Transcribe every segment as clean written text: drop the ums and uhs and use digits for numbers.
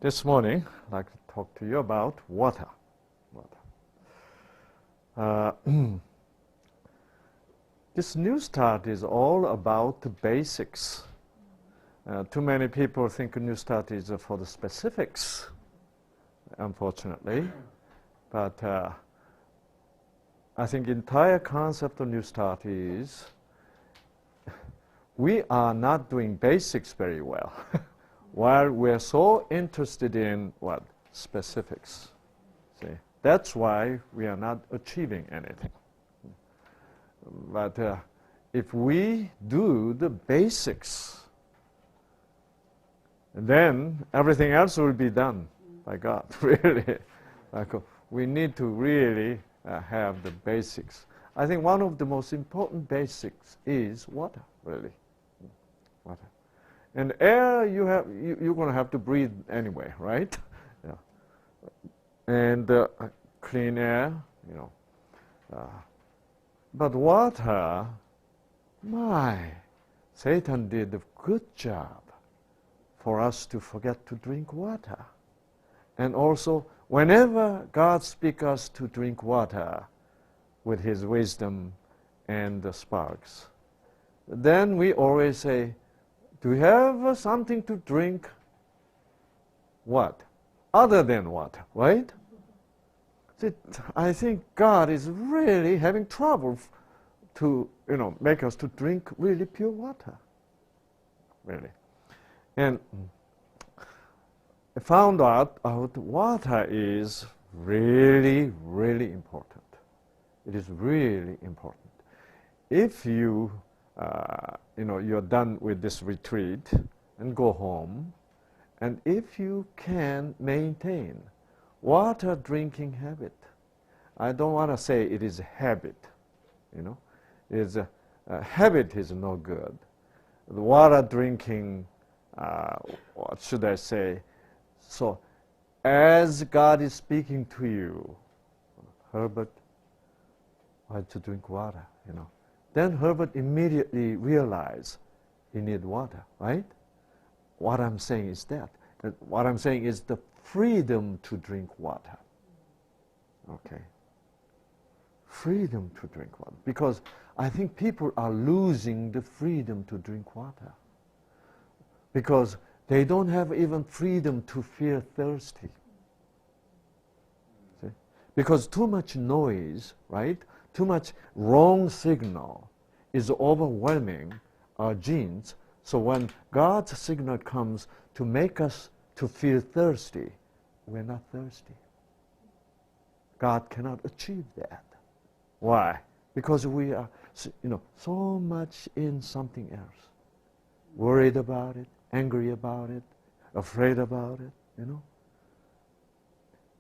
This morning, I'd like to talk to you about water. This New Start is all about the basics. Too many people think a New Start is for the specifics, unfortunately. But I think the entire concept of New Start is we are not doing basics very well, while we're so interested in what? Specifics. See? That's why we are not achieving anything. But if we do the basics, then everything else will be done by God, really. Like, we need to really have the basics. I think one of the most important basics is water, really. Water. And air, you're going to have to breathe anyway, right? Yeah. And clean air, you know. But water, Satan did a good job for us to forget to drink water. And also, whenever God speaks us to drink water with his wisdom and the sparks, then we always say, do we have something to drink? What? Other than water, right? See, I think God is really having trouble to, make us to drink really pure water. Really. And I found out water is really, really important. It is really important. If you're done with this retreat and go home, and if you can maintain water drinking habit, I don't want to say it is a habit, It's a habit is no good. The water drinking, what should I say? So, as God is speaking to you, Herbert, why to drink water, Then Herbert immediately realized he need water, right? What I'm saying is that. What I'm saying is the freedom to drink water. Okay. Freedom to drink water. Because I think people are losing the freedom to drink water. Because they don't have even freedom to feel thirsty. See? Because too much noise, right? Too much wrong signal is overwhelming our genes. So when God's signal comes to make us to feel thirsty, we're not thirsty. God cannot achieve that. Why? Because we are, so much in something else. Worried about it, angry about it, afraid about it,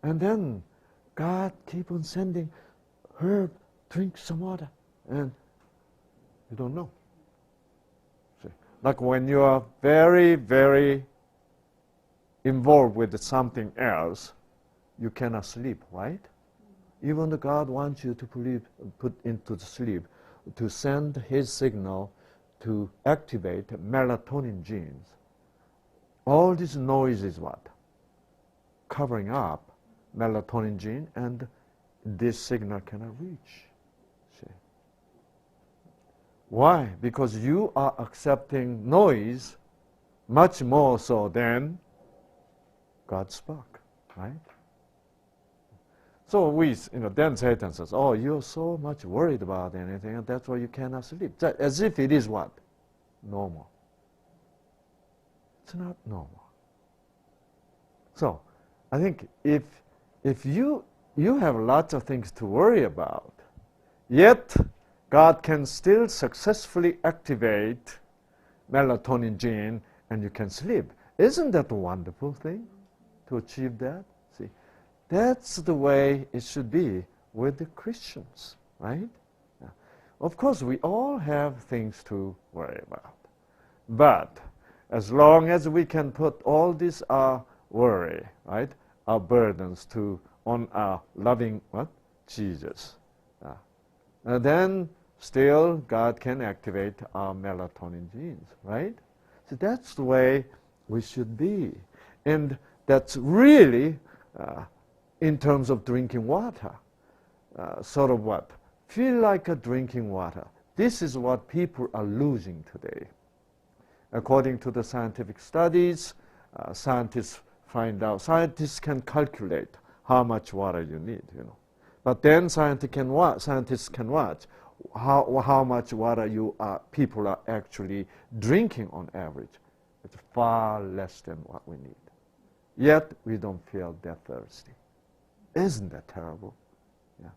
And then God keep on sending, Herb, drink some water. And you don't know. See? Like when you are very, very involved with something else, you cannot sleep, right? Even though God wants you to put into the sleep, to send his signal to activate melatonin genes. All this noise is what? Covering up melatonin gene, and this signal cannot reach. See? Why? Because you are accepting noise much more so than God spoke, right? So then Satan says, oh, you're so much worried about anything, and that's why you cannot sleep. As if it is what? Normal. It's not normal. So, I think if you have lots of things to worry about, yet God can still successfully activate melatonin gene and you can sleep. Isn't that a wonderful thing to achieve that? See, that's the way it should be with the Christians, right? Yeah. Of course, we all have things to worry about. But as long as we can put all this worry, right, our burdens on our loving Jesus, then still God can activate our melatonin genes, right? So that's the way we should be. And that's really, in terms of drinking water, sort of what? Feel like a drinking water. This is what people are losing today. According to the scientific studies, scientists can calculate how much water you need, But then scientists can watch how much water people are actually drinking on average. It's far less than what we need. Yet we don't feel that thirsty. Isn't that terrible? Yeah.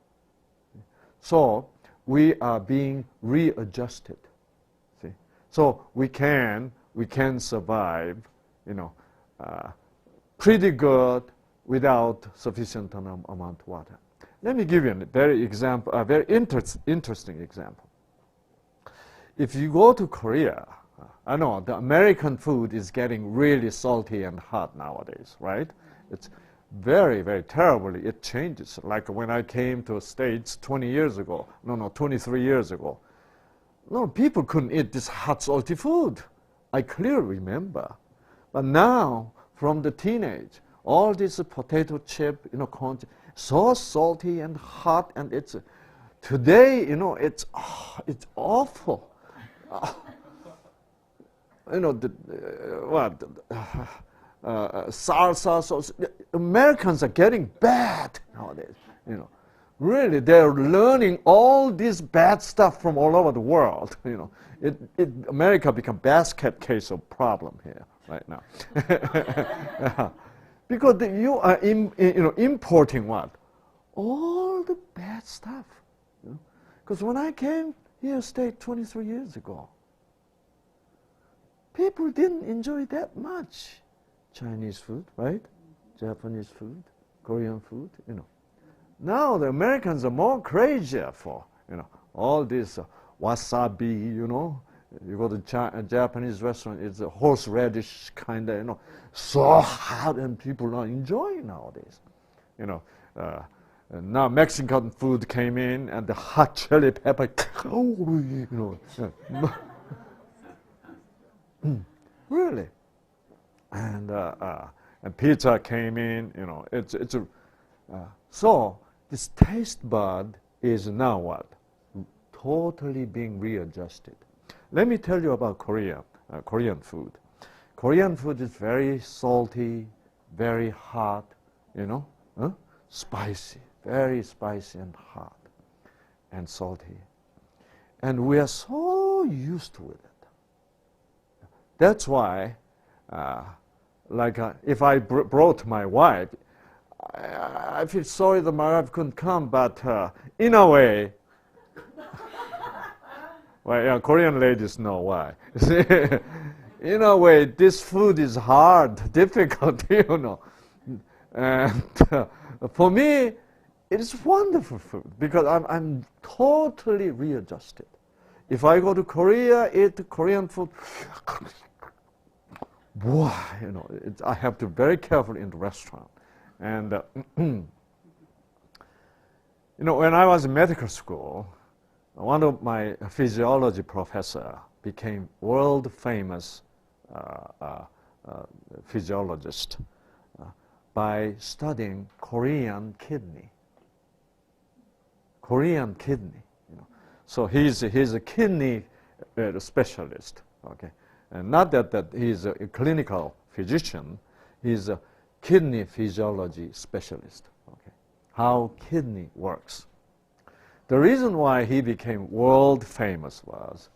So we are being readjusted. See, so we can survive, pretty good without sufficient amount of water. Let me give you a very interesting example. If you go to Korea, I know the American food is getting really salty and hot nowadays, right? It's very, very terribly, it changes. Like when I came to the States 23 years ago, people couldn't eat this hot, salty food. I clearly remember. But now, from the teenage, all this potato chip, corn, so salty and hot, and today, it's awful. Salsa sauce. Americans are getting bad nowadays. Really, they're learning all this bad stuff from all over the world. America become basket case of problem here right now. Yeah. Because you are importing what? All the bad stuff. Because when I came here, stayed 23 years ago, people didn't enjoy that much Chinese food, right? Japanese food, Korean food, Now the Americans are more crazy for, all this wasabi, You go to a Japanese restaurant, it's a horseradish kind of, so hot, and people are enjoying nowadays. Now Mexican food came in, and the hot chili pepper, really. And pizza came in, so this taste bud is now what? Totally being readjusted. Let me tell you about Korean food. Korean food is very salty, very hot, spicy, very spicy and hot and salty. And we are so used to it. That's why, if I brought my wife, I feel sorry that my wife couldn't come, but in a way, well, yeah, Korean ladies know why. In a way, this food is hard, difficult, And for me, it is wonderful food because I'm totally readjusted. If I go to Korea, eat Korean food, boy, I have to be very careful in the restaurant. And when I was in medical school, one of my physiology professor became world famous physiologist by studying Korean kidney. Korean kidney, So he's a kidney specialist, okay, and not that he's a clinical physician. He's a kidney physiology specialist. Okay, how kidney works. The reason why he became world famous was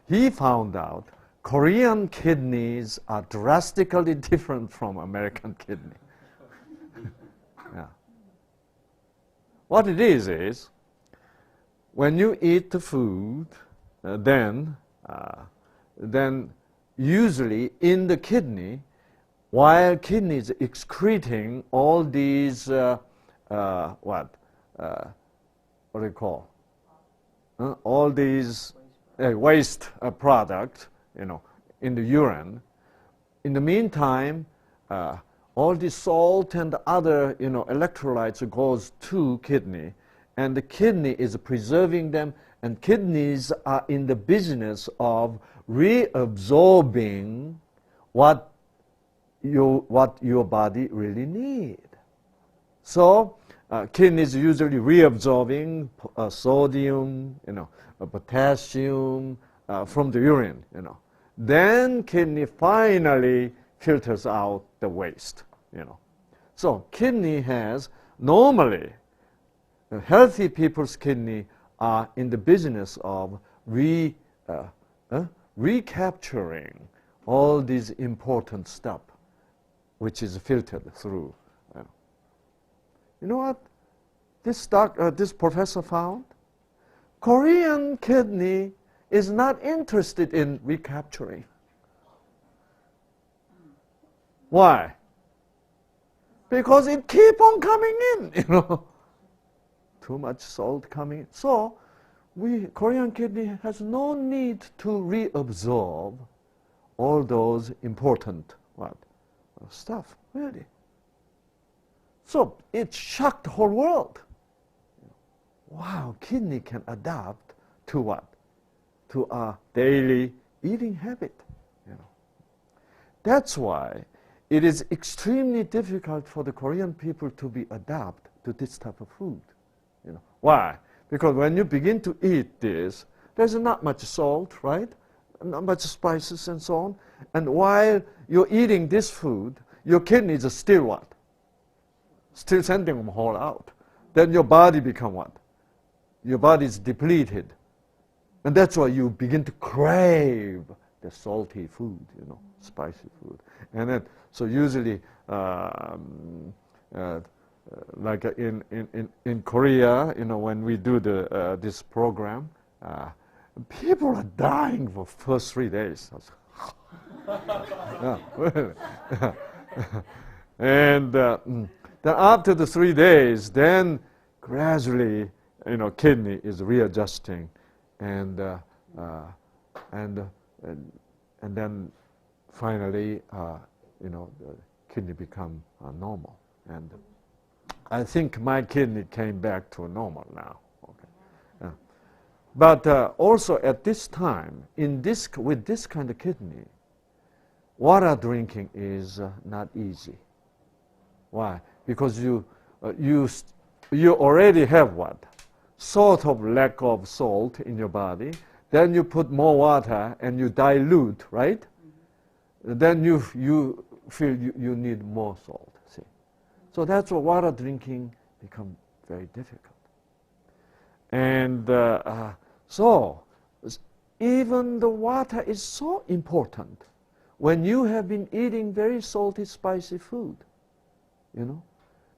he found out Korean kidneys are drastically different from American kidney. Yeah. What it is when you eat the food, then usually in the kidney, while kidney is excreting all these what do you call? All these waste product, in the urine. In the meantime, all the salt and other, electrolytes goes to kidney, and the kidney is preserving them, and kidneys are in the business of reabsorbing what what your body really need. So kidney is usually reabsorbing sodium, potassium from the urine, Then kidney finally filters out the waste, So kidney has normally, healthy people's kidney are in the business of recapturing all these important stuff which is filtered through. You know what this professor found? Korean kidney is not interested in recapturing. Why? Because it keep on coming in, Too much salt coming in. So Korean kidney has no need to reabsorb all those important stuff, really. So it shocked the whole world. Wow, kidney can adapt to what? To our daily eating habit. That's why it is extremely difficult for the Korean people to be adapt to this type of food. Why? Because when you begin to eat this, there's not much salt, right? Not much spices and so on. And while you're eating this food, your kidneys are still what? Still sending them all out. Then your body become what? Your body is depleted. And that's why you begin to crave the salty food, spicy food. And then, so usually, like in Korea, when we do this program, people are dying for first 3 days. And then after the 3 days, then gradually, kidney is readjusting, and then finally, the kidney become normal. And I think my kidney came back to normal now. Okay. But also at this time, with this kind of kidney, water drinking is not easy. Why? Because you already have what? Sort of lack of salt in your body. Then you put more water and you dilute, right? Mm-hmm. Then you feel you need more salt. See, so that's why water drinking becomes very difficult. And so even the water is so important when you have been eating very salty, spicy food,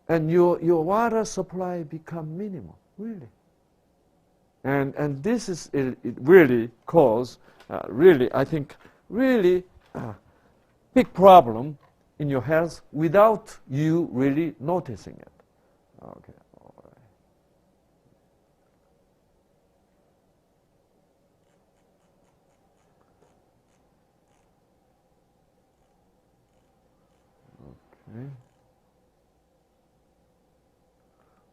and your water supply become minimal, really. And this is it really cause really, I think, really big problem in your health without you really noticing it. Okay, all right. Okay.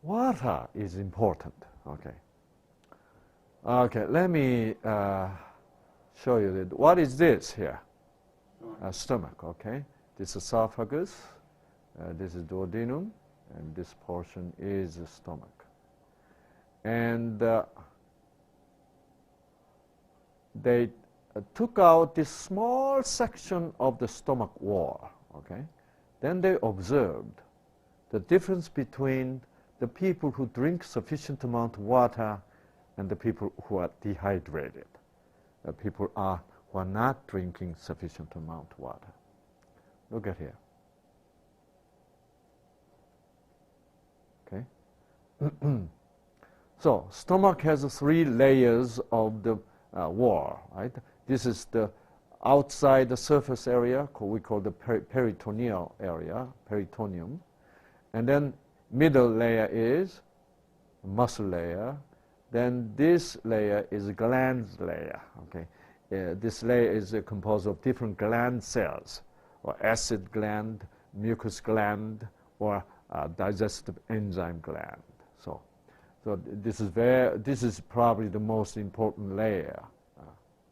Water is important. Okay. Okay, let me show you that. What is this here? Stomach, okay. This is esophagus, this is duodenum, and this portion is the stomach. And they took out this small section of the stomach wall, okay. Then they observed the difference between the people who drink sufficient amount of water and the people who are dehydrated. The people who are not drinking sufficient amount of water. Look at here. Okay. So stomach has 3 layers of the wall, right? This is the outside the surface area, we call the peritoneal area, peritoneum. And then middle layer is muscle layer. Then this layer is a glands layer. Okay, this layer is composed of different gland cells, or acid gland, mucus gland, or digestive enzyme gland. So this is probably the most important layer.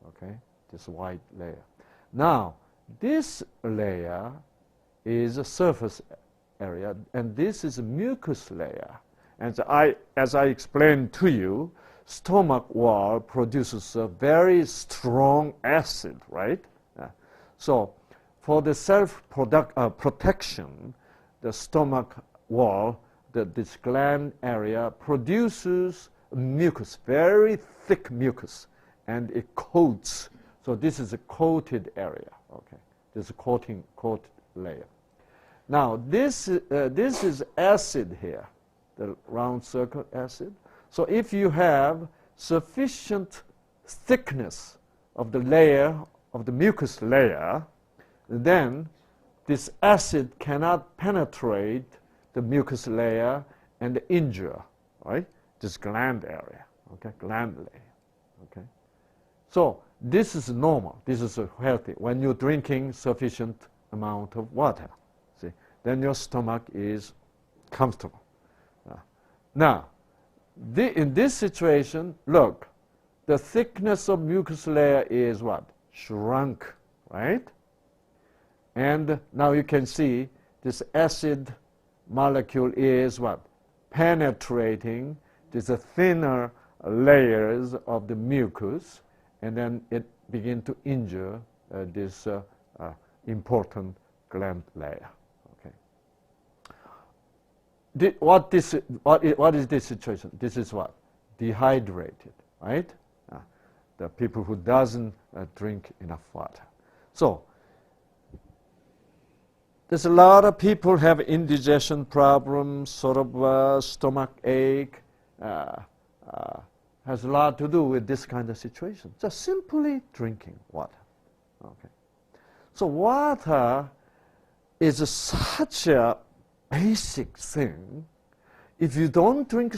Okay, this white layer. Now this layer is a surface area, and this is a mucus layer. And as I explained to you, stomach wall produces a very strong acid, right? So for the self-protection, the stomach wall, this gland area produces mucus, very thick mucus, and it coats. So this is a coated area, okay? This is a coated layer. Now this is acid here, the round circle acid. So if you have sufficient thickness of the layer, of the mucus layer, then this acid cannot penetrate the mucus layer and injure, right? This gland area, okay, gland layer, okay? So this is normal, this is healthy. When you're drinking sufficient amount of water, see, then your stomach is comfortable. Now, in this situation, look, the thickness of mucus layer is what? Shrunk, right? And now you can see this acid molecule is what? Penetrating these thinner layers of the mucus, and then it begins to injure this important gland layer. Okay. What is this situation? This is what? Dehydrated, right? The people who doesn't drink enough water. So there's a lot of people have indigestion problems, sort of stomach ache. Has a lot to do with this kind of situation. Just simply drinking water. Okay. So water is such a basic thing. If you don't drink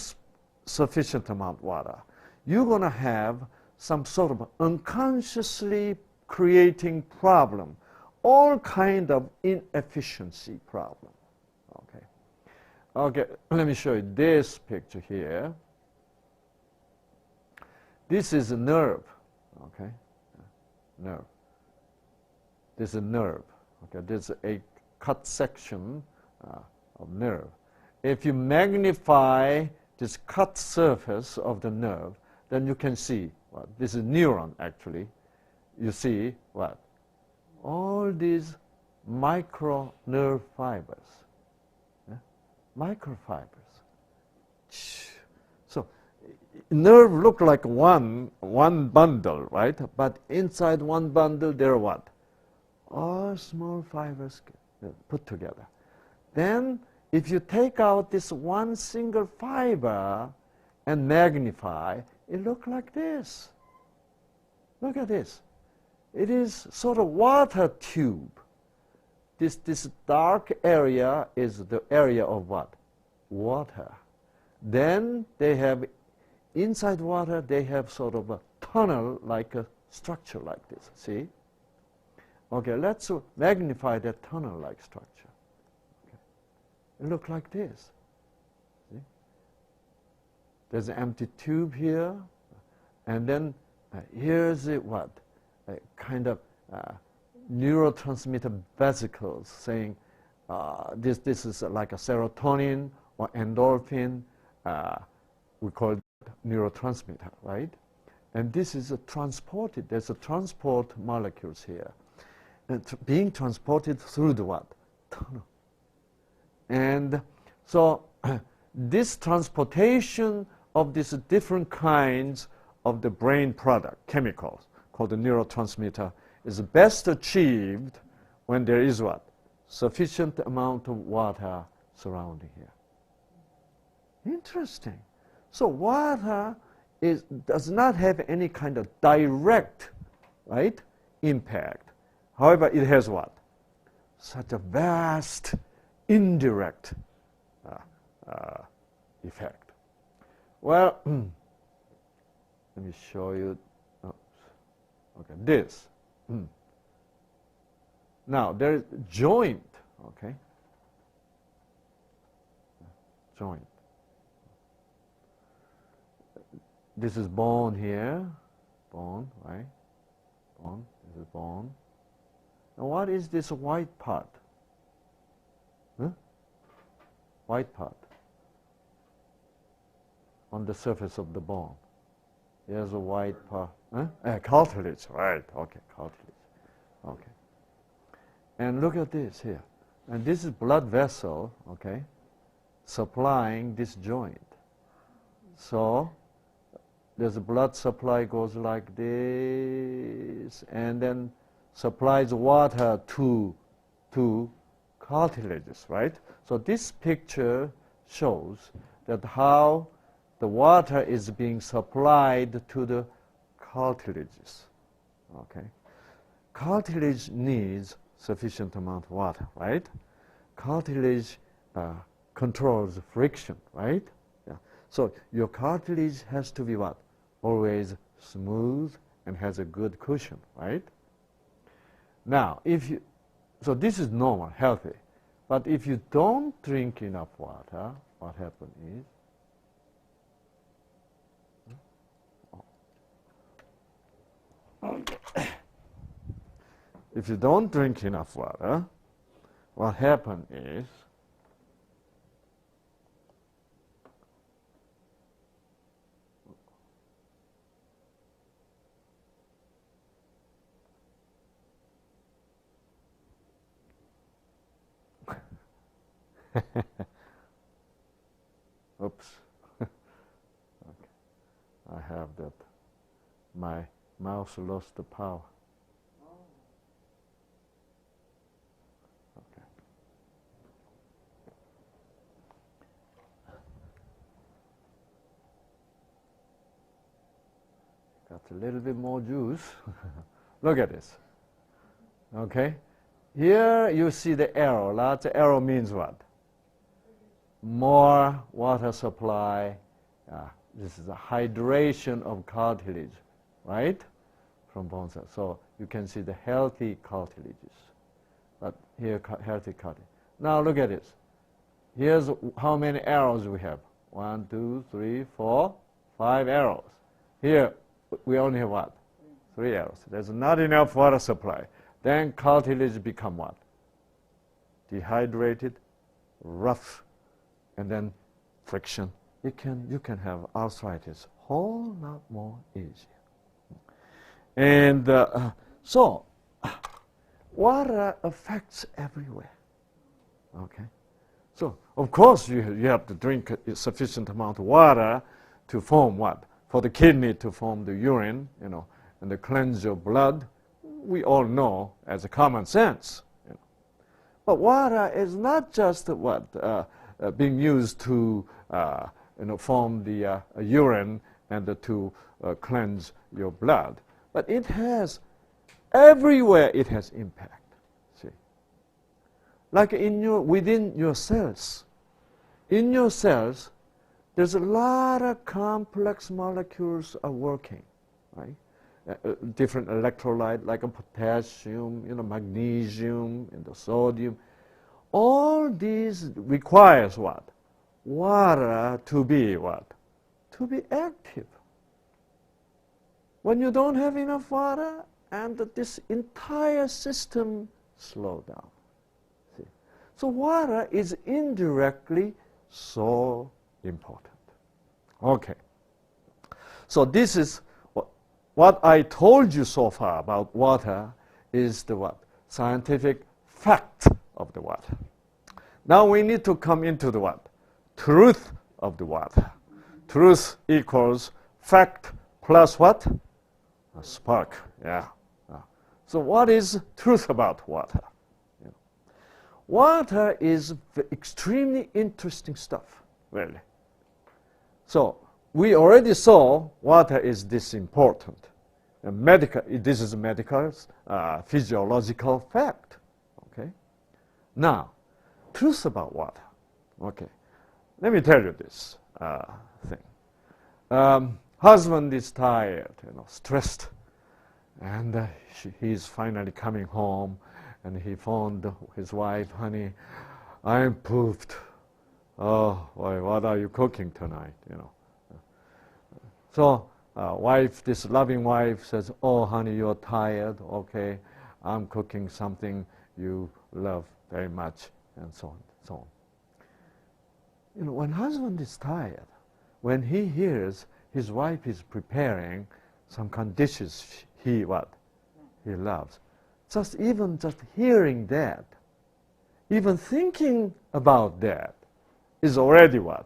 sufficient amount of water, you're going to have some sort of unconsciously creating problem, all kind of inefficiency problem. Okay. Okay, let me show you this picture here. This is a nerve, okay? Nerve. This is a nerve, okay? This is a cut section of nerve. If you magnify this cut surface of the nerve, then you can see what? This is neuron, actually. You see what? All these micro nerve fibers, microfibers. So nerve look like one bundle, right? But inside one bundle, there are what? All small fibers put together. Then, if you take out this one single fiber and magnify, it looks like this. Look at this. It is sort of water tube. This dark area is the area of what? Water. Then they have, inside water, they have sort of a tunnel, like a structure like this. See? Okay, let's magnify that tunnel-like structure. Okay. It looks like this. See? There's an empty tube here, and then here's it, what? A kind of neurotransmitter vesicles saying this is like a serotonin or endorphin. We call it neurotransmitter, right? And this is transported. There's a transport molecules here. And being transported through the what? Tunnel. And so this transportation of these different kinds of the brain product, chemicals, called the neurotransmitter, is best achieved when there is what? Sufficient amount of water surrounding here. Interesting. So water does not have any kind of direct, right, impact. However, it has what? Such a vast indirect effect. Well, let me show you. Okay, this. Now, there is joint, okay? Joint. This is bone here, bone, right? Bone, this is bone. And what is this white part? white part on the surface of the bone. Here's a white part. Huh? Cartilage, right. Okay, cartilage. Okay. And look at this here. And this is blood vessel, okay, supplying this joint. So there's a blood supply goes like this, and then supplies water to cartilages, right? So this picture shows that how the water is being supplied to the cartilages, okay? Cartilage needs sufficient amount of water, right? Cartilage controls friction, right? Yeah. So your cartilage has to be what? Always smooth and has a good cushion, right? Now, so this is normal, healthy. But if you don't drink enough water, what happens is, if you don't drink enough water, what happens is oops. Okay. I have that. My mouse lost the power. Okay. Got a little bit more juice. Look at this. Okay. Here you see the arrow. Large arrow means what? More water supply. This is a hydration of cartilage, right? From bone cells. So you can see the healthy cartilages. But here, healthy cartilage. Now look at this. Here's how many arrows we have. 1, 2, 3, 4, 5 arrows. Here we only have what? 3 arrows. There's not enough water supply. Then cartilage become what? Dehydrated, rough, and then friction. You can have arthritis whole lot more easier. And so water affects everywhere. Okay, so of course you have to drink a sufficient amount of water to form what? For the kidney to form the urine, and to cleanse your blood. We all know as a common sense. But water is not just what being used to form the urine and to cleanse your blood, but it has everywhere. It has impact. See, like within your cells. In your cells, there's a lot of complex molecules are working, right? Different electrolyte like a potassium, magnesium, and the sodium. All these requires what? Water to be what? To be active. When you don't have enough water, and this entire system slow down. See? So water is indirectly so important. Okay. So this is what I told you so far about water is the what? Scientific fact of the water. Now we need to come into the what? Truth of the water. Truth equals fact plus what? A spark. Yeah. So what is truth about water? Water is extremely interesting stuff, really. So we already saw water is this important. This is a medical, physiological fact. Okay. Now, truth about water. Okay. Let me tell you this thing. Husband is tired, stressed, and he's finally coming home, and he phoned his wife, "Honey, I'm pooped. Oh, boy, what are you cooking tonight?" So, this loving wife says, "Oh, honey, you're tired. Okay, I'm cooking something you love very much," and so on, so on. You know, when husband is tired, when he hears his wife is preparing some kind of dishes he loves, just hearing that, even thinking about that, is already what?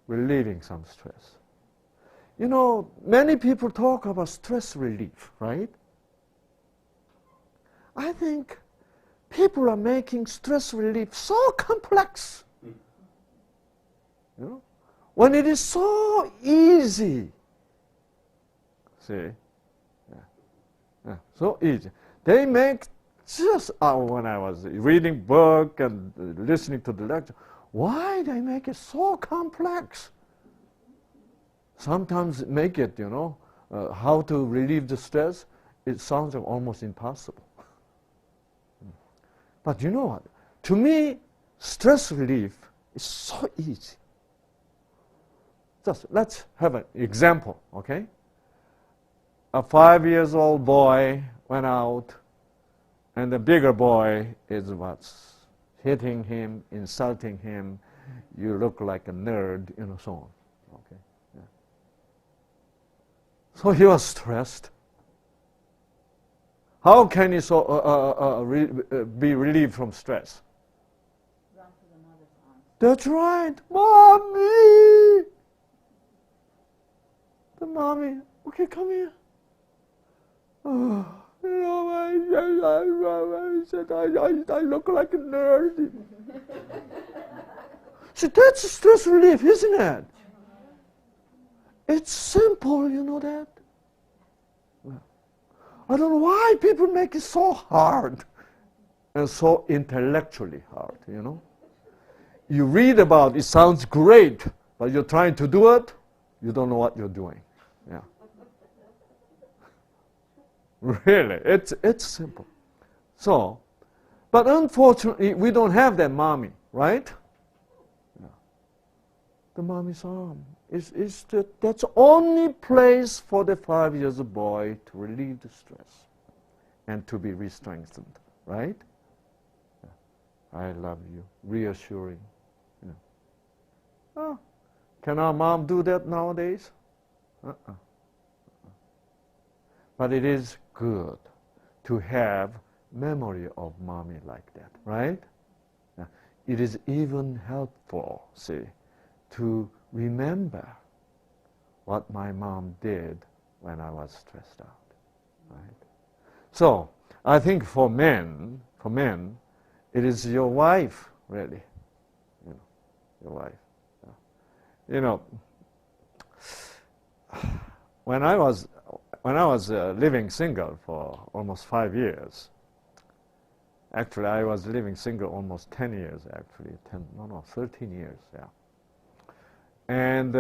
Relieving some stress. You know, many people talk about stress relief, right? I think people are making stress relief so complex. You know? When it is so easy. See? Yeah, so easy. They make just, when I was reading book and listening to the lecture, why they make it so complex? Sometimes make it, you know, how to relieve the stress, it sounds like almost impossible. But you know what? To me, stress relief is so easy. Just let's have an example, okay? A 5-year-old boy went out, and the bigger boy is what's hitting him, insulting him. You look like a nerd, you know, so on. Okay. Yeah. So he was stressed. How can he be relieved from stress? Run to the mother's arms. That's right, Mommy. The mommy, okay, come here. Oh, you know, I said I look like a nerd. See, that's stress relief, isn't it? It's simple, you know that? I don't know why people make it so hard and so intellectually hard, you know? You read about it, sounds great, but you're trying to do it, you don't know what you're doing. Yeah. Really, it's simple. So, but unfortunately, we don't have that mommy, right? Yeah. The mommy's arm that's the only place for the 5-year-old boy to relieve the stress and to be re-strengthened, right? Yeah. I love you, reassuring. Yeah. Oh, can our mom do that nowadays? But it is good to have memory of mommy like that, right? Yeah. It is even helpful, see, to remember what my mom did when I was stressed out, right? So I think for men, it is your wife, really, you know, your wife. Yeah. You know, when I was living single for almost 5 years, actually I was living single almost 10 years, actually, 13 years, yeah. And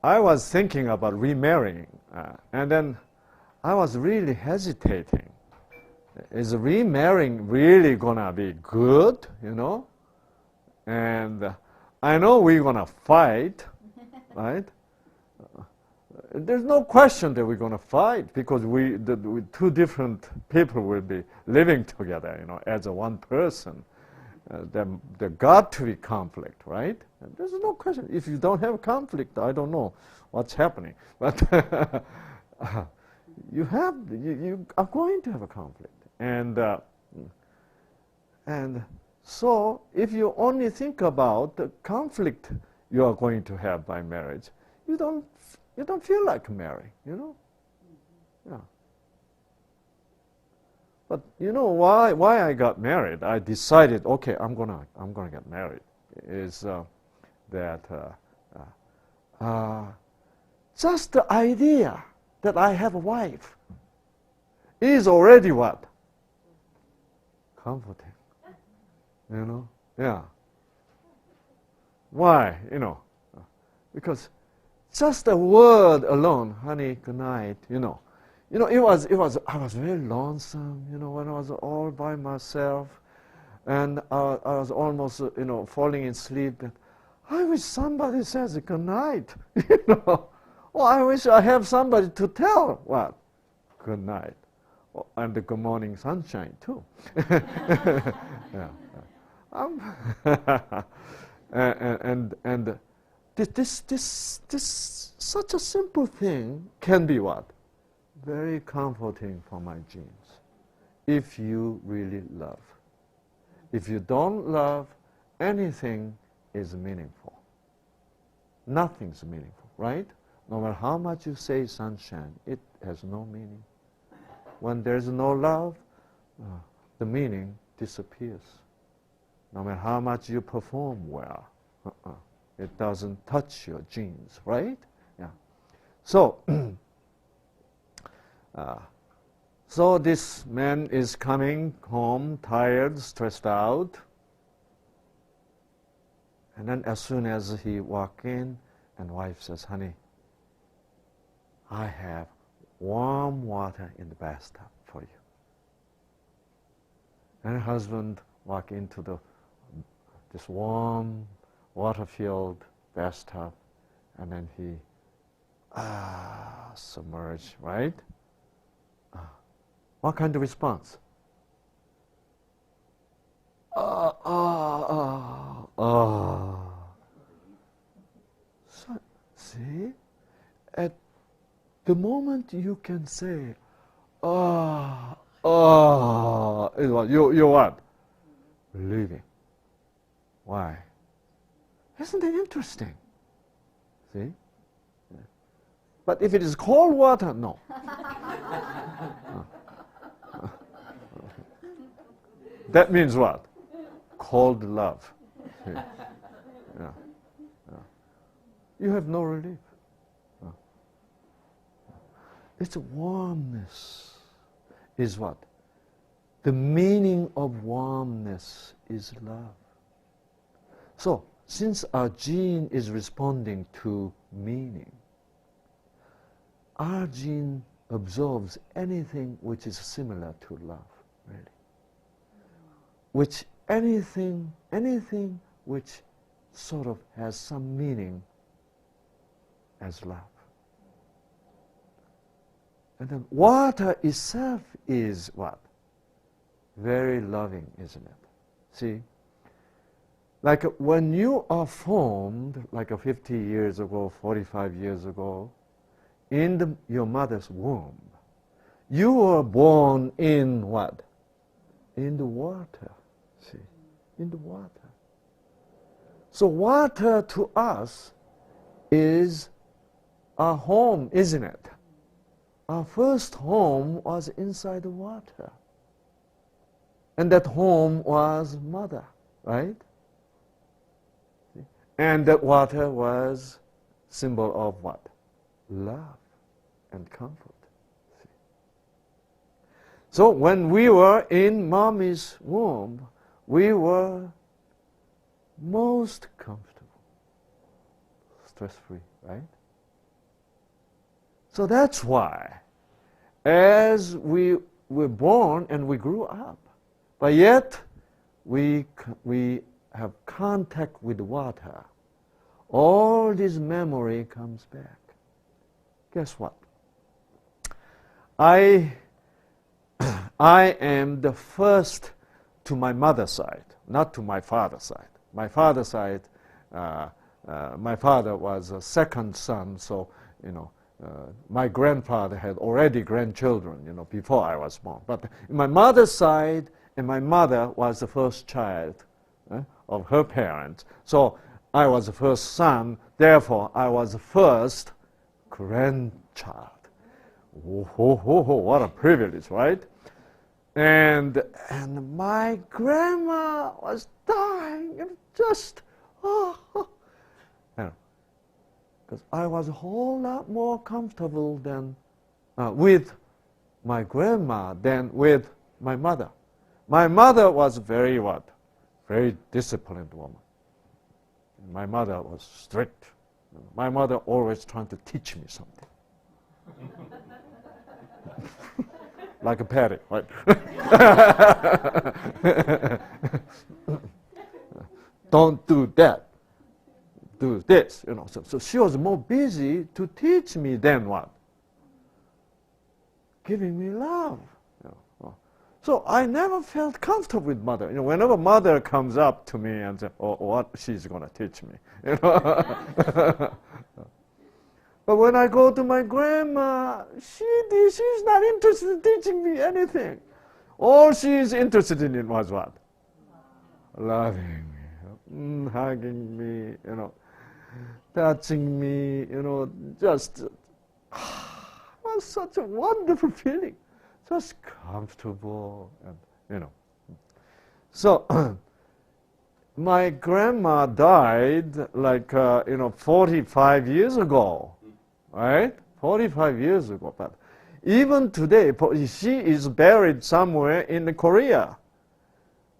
I was thinking about remarrying, and then I was really hesitating. Is remarrying really gonna be good, you know? And I know we're gonna fight, right? There's no question that we're gonna fight because two different people will be living together, you know, as a one person. There got to be conflict, right? And there's no question. If you don't have conflict, I don't know what's happening. But you are going to have a conflict. And so if you only think about the conflict you are going to have by marriage, you don't feel like marrying, you know? Yeah. But you know why I got married? I decided, okay, I'm gonna get married. Is that just the idea that I have a wife is already what? Comforting. You know? Yeah. Why? You know? Because just a word alone, honey, good night, you know. You know, I was very lonesome, you know, when I was all by myself. And I was almost, you know, falling in sleep. And I wish somebody says good night, you know. Or I wish I have somebody to tell what? Good night. And the good morning sunshine too. Yeah. And this such a simple thing can be what? Very comforting for my genes. If you really love. If you don't love, anything is meaningful. Nothing's meaningful, right? No matter how much you say sunshine, it has no meaning. When there's no love, the meaning disappears. No matter how much you perform well, it doesn't touch your genes, right? Yeah. So, so this man is coming home tired, stressed out. And then as soon as he walks in, and wife says, honey, I have warm water in the bathtub for you. And husband walk into this warm, water-filled bathtub, and then he submerge, right? What kind of response? So, see, at the moment you can say, you're what? Relieving. Why? Isn't it interesting? See? Yeah. But if it is cold water, no. That means what? Cold love. See? Yeah. Yeah. You have no relief. Its warmness is what? The meaning of warmness is love. So, since our gene is responding to meaning, our gene absorbs anything which is similar to love, really. Which anything which sort of has some meaning as love. And then water itself is what? Very loving, isn't it? See? Like when you are formed, like 50 years ago, 45 years ago, in your mother's womb, you were born in what? In the water. See? In the water. So water to us is our home, isn't it? Our first home was inside the water. And that home was mother, right? And that water was symbol of what? Love and comfort. See? So when we were in mommy's womb, we were most comfortable, stress-free, right? So that's why, as we were born and we grew up, but yet we have contact with water, all this memory comes back. Guess what? I am the first to my mother's side, not to my father's side. My father's side, my father was a second son, so, my grandfather had already grandchildren, before I was born. But my mother's side, and my mother was the first child of her parents. So I was the first son, therefore I was the first grandchild. What a privilege, right? And my grandma was dying, and just, because I was a whole lot more comfortable than with my grandma than with my mother. My mother was very disciplined woman. My mother was strict. My mother always trying to teach me something. Like a parrot, right? Don't do that. Do this, So she was more busy to teach me than what? Giving me love. So I never felt comfortable with mother. Whenever mother comes up to me and says, "Oh, what she's going to teach me," But when I go to my grandma, she's not interested in teaching me anything. All she's interested in was what? Loving me, hugging me, touching me, just was such a wonderful feeling, just comfortable, and So my grandma died like 45 years ago, right? 45 years ago, but even today, she is buried somewhere in Korea.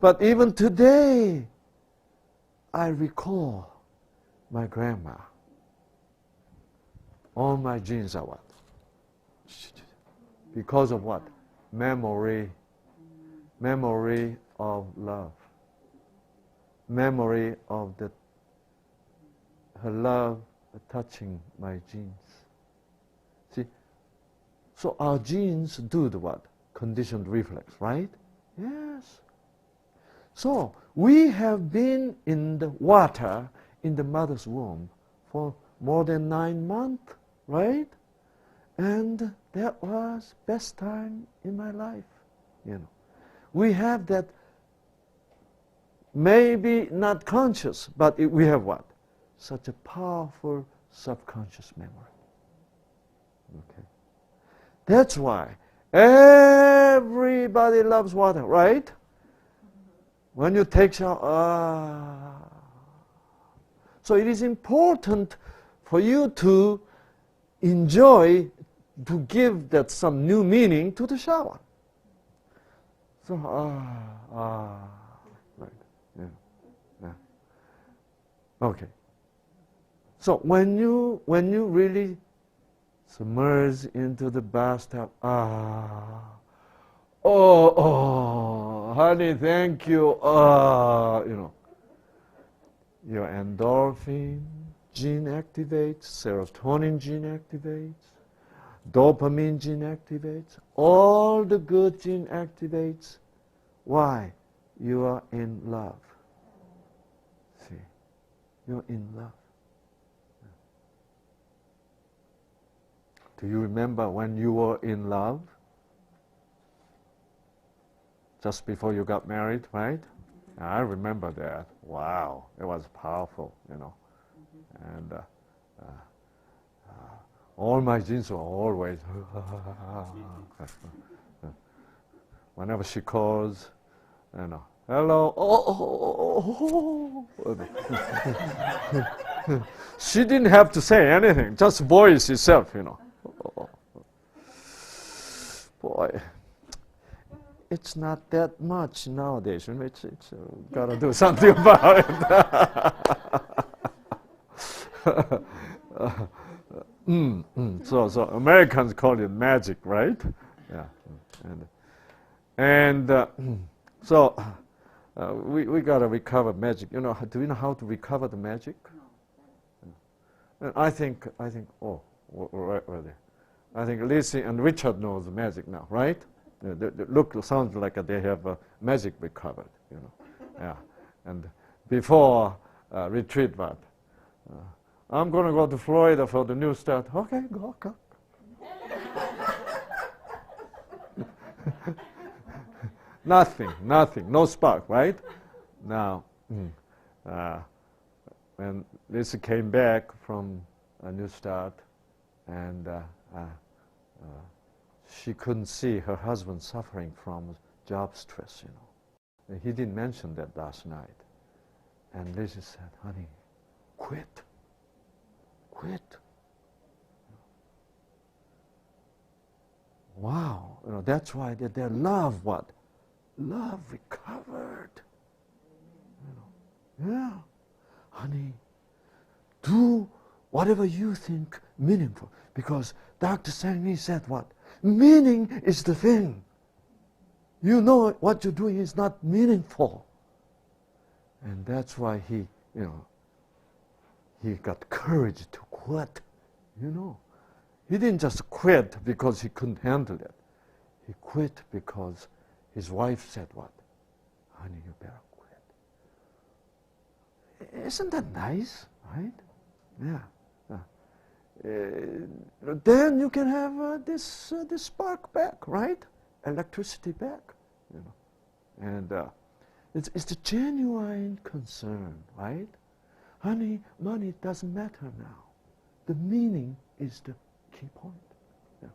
But even today, I recall my grandma. All my genes are what? Because of what? Memory. Memory of love. Memory of her love touching my genes. See? So our genes do the what? Conditioned reflex, right? Yes. So we have been in the water in the mother's womb for more than 9 months, right? And that was best time in my life. We have that, maybe not conscious, but we have what? Such a powerful subconscious memory. Okay. That's why everybody loves water, right? When you take shower, So it is important for you to enjoy, to give that some new meaning to the shower. So, right, yeah. Okay. So when you really submerge into the bathtub, honey, thank you, your endorphin gene activates, serotonin gene activates, dopamine gene activates, all the good gene activates. Why? You are in love. See, you're in love. Do you remember when you were in love? Just before you got married, right? I remember that. Wow, it was powerful, And all my genes were always, whenever she calls, hello, she didn't have to say anything, just voice itself, Boy, it's not that much nowadays. It's gotta do something about it. So Americans call it magic, right? Yeah, so we gotta recover magic. Do you know how to recover the magic? And I think right there. I think Lizzie and Richard knows the magic now, right? They look, sounds like they have magic recovered, Yeah. And before retreat, but I'm going to go to Florida for the new start. Okay, go. Nothing, no spark, right? Now, when Lisa came back from a new start, and she couldn't see her husband suffering from job stress, And he didn't mention that last night. And Lisa said, honey, quit. Wow, that's why their love, what? Love recovered. Yeah, honey, do whatever you think meaningful. Because Dr. Shang Li said what? Meaning is the thing. You know what you're doing is not meaningful. And that's why he got courage to quit. He didn't just quit because he couldn't handle it. He quit because his wife said what? Honey, you better quit. Isn't that nice, right? Yeah. Then you can have this spark back, right? Electricity back, you know. And it's the genuine concern, right? Honey, money doesn't matter now. The meaning is the key point. Yeah.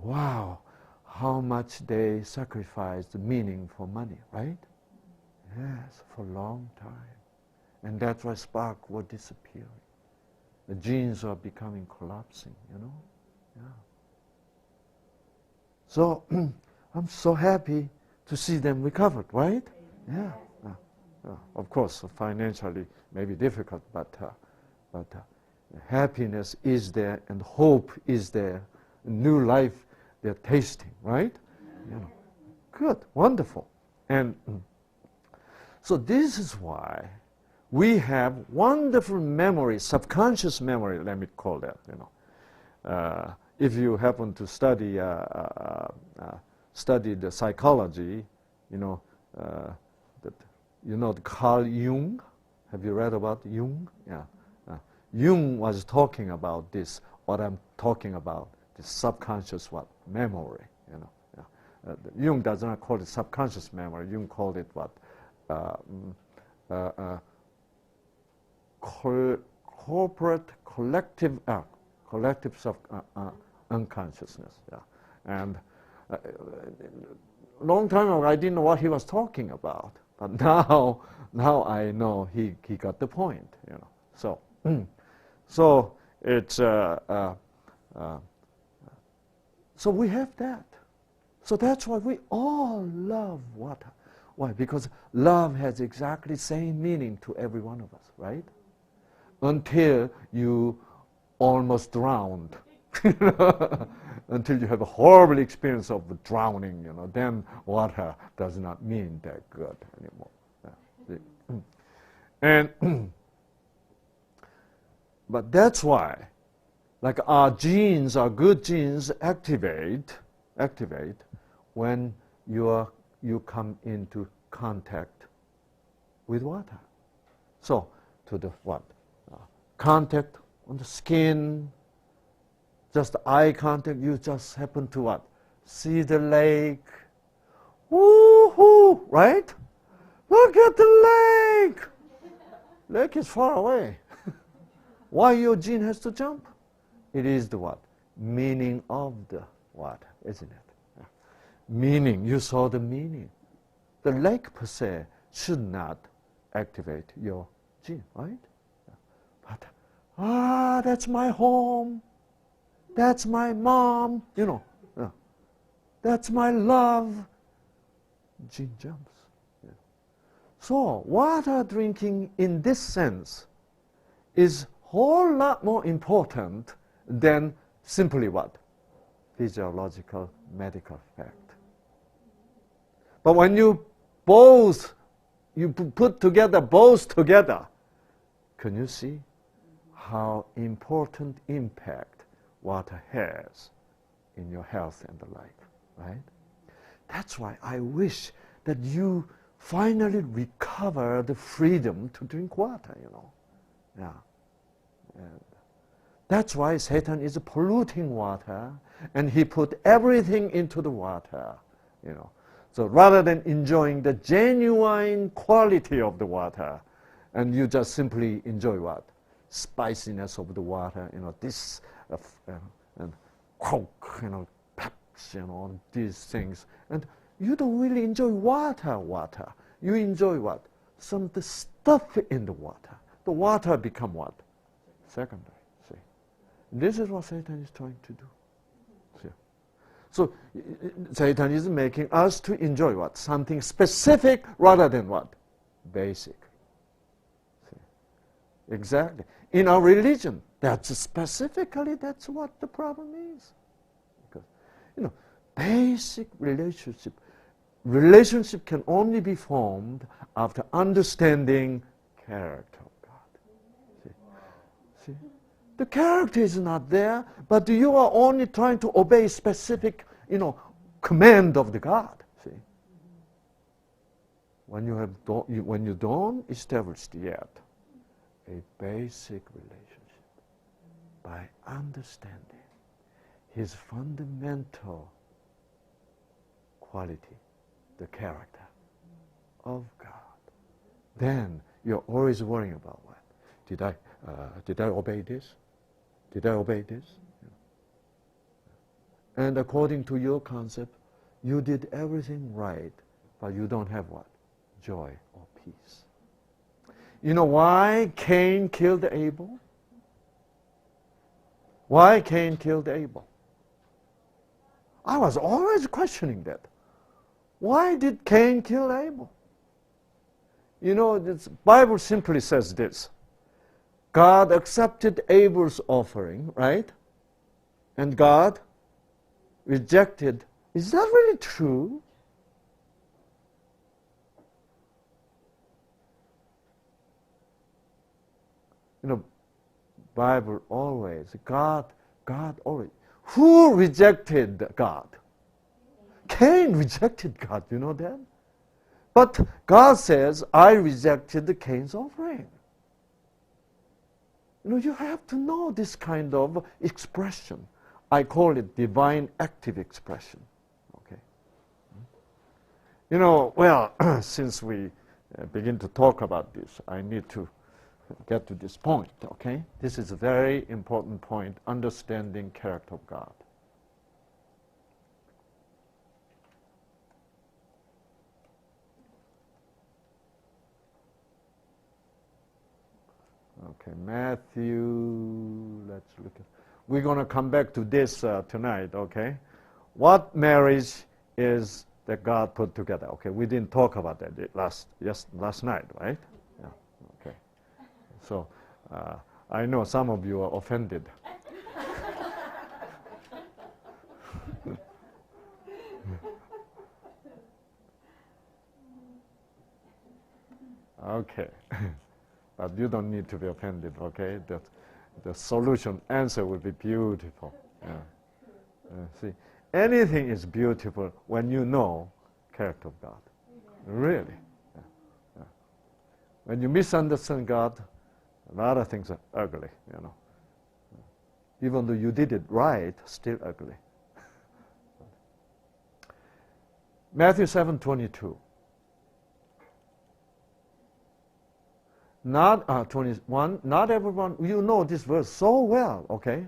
Wow, how much they sacrificed the meaning for money, right? Yes, for a long time. And that's why spark was disappearing. The genes are becoming collapsing, you know? Yeah. So, I'm so happy to see them recovered, right? Yeah. Of course, financially may be difficult, but happiness is there and hope is there. New life they're tasting, right? You know. Good, wonderful. And so this is why we have wonderful memory, subconscious memory, let me call that, you know. If you happen to study the psychology, you know, the Carl Jung. Have you read about Jung? Yeah. Jung was talking about this, what I'm talking about, the subconscious what? Memory, you know. Yeah. Jung does not call it subconscious memory. Jung called it what? Corporate, collective unconsciousness. Yeah. And long time ago, I didn't know what he was talking about, but now I know he got the point. You know, so it's so we have that. So that's why we all love water. Why? Because love has exactly the same meaning to every one of us, right? Until you almost drowned. Until you have a horrible experience of drowning, you know, then water does not mean that good anymore. Yeah. And but that's why, like our genes, our good genes activate when you come into contact with water. So to the what? Contact on the skin, just eye contact, you just happen to what? See the lake. Woo-hoo, right? Look at the lake. Lake is far away. Why your gene has to jump? It is the what? Meaning of the water, isn't it? Yeah. Meaning, you saw the meaning. The lake per se should not activate your gene, right? Yeah. But, that's my home. That's my mom, you know. Yeah. That's my love. Gene jumps. Yeah. So water drinking in this sense is a whole lot more important than simply what? Physiological, medical fact. But when you put together both together, can you see how important impact water has in your health and the life, right? That's why I wish that you finally recover the freedom to drink water, you know. Yeah. And that's why Satan is polluting water, and he put everything into the water, you know. So rather than enjoying the genuine quality of the water, and you just simply enjoy what? Spiciness of the water, you know, this and Coke, you know, Pepsi, you know, these things. And you don't really enjoy water. You enjoy what? Some of the stuff in the water. The water become what? Secondary, see. This is what Satan is trying to do. See. So Satan is making us to enjoy what? Something specific rather than what? Basic. See. Exactly. In our religion, that's what the problem is. Because, you know, basic relationship can only be formed after understanding character of God. See? The character is not there, but you are only trying to obey specific, you know, command of the God. See? when you don't establish yet a basic relationship by understanding his fundamental quality, the character of God, then you're always worrying about what? Did I obey this? Did I obey this? And according to your concept, you did everything right, but you don't have what? Joy or peace. You know why Cain killed Abel? Why Cain killed Abel? I was always questioning that. Why did Cain kill Abel? You know, the Bible simply says this. God accepted Abel's offering, right? And God rejected. Is that really true? You know, Bible always, God always. Who rejected God? Cain rejected God, you know that? But God says, I rejected Cain's offering. You know, you have to know this kind of expression. I call it divine active expression. Okay. You know, well, since we begin to talk about this, I need to get to this point, okay? This is a very important point, understanding character of God. Okay, Matthew, let's look at, we're going to come back to this tonight, okay? What marriage is that God put together? Okay, we didn't talk about that last night, right? Yeah, okay. So, I know some of you are offended. Okay. But you don't need to be offended, okay? The solution answer will be beautiful. Yeah. See, anything is beautiful when you know character of God. Really. Yeah. Yeah. When you misunderstand God, a lot of things are ugly, you know. Even though you did it right, still ugly. Matthew 7:22. Not 21. Not everyone. You know this verse so well. Okay.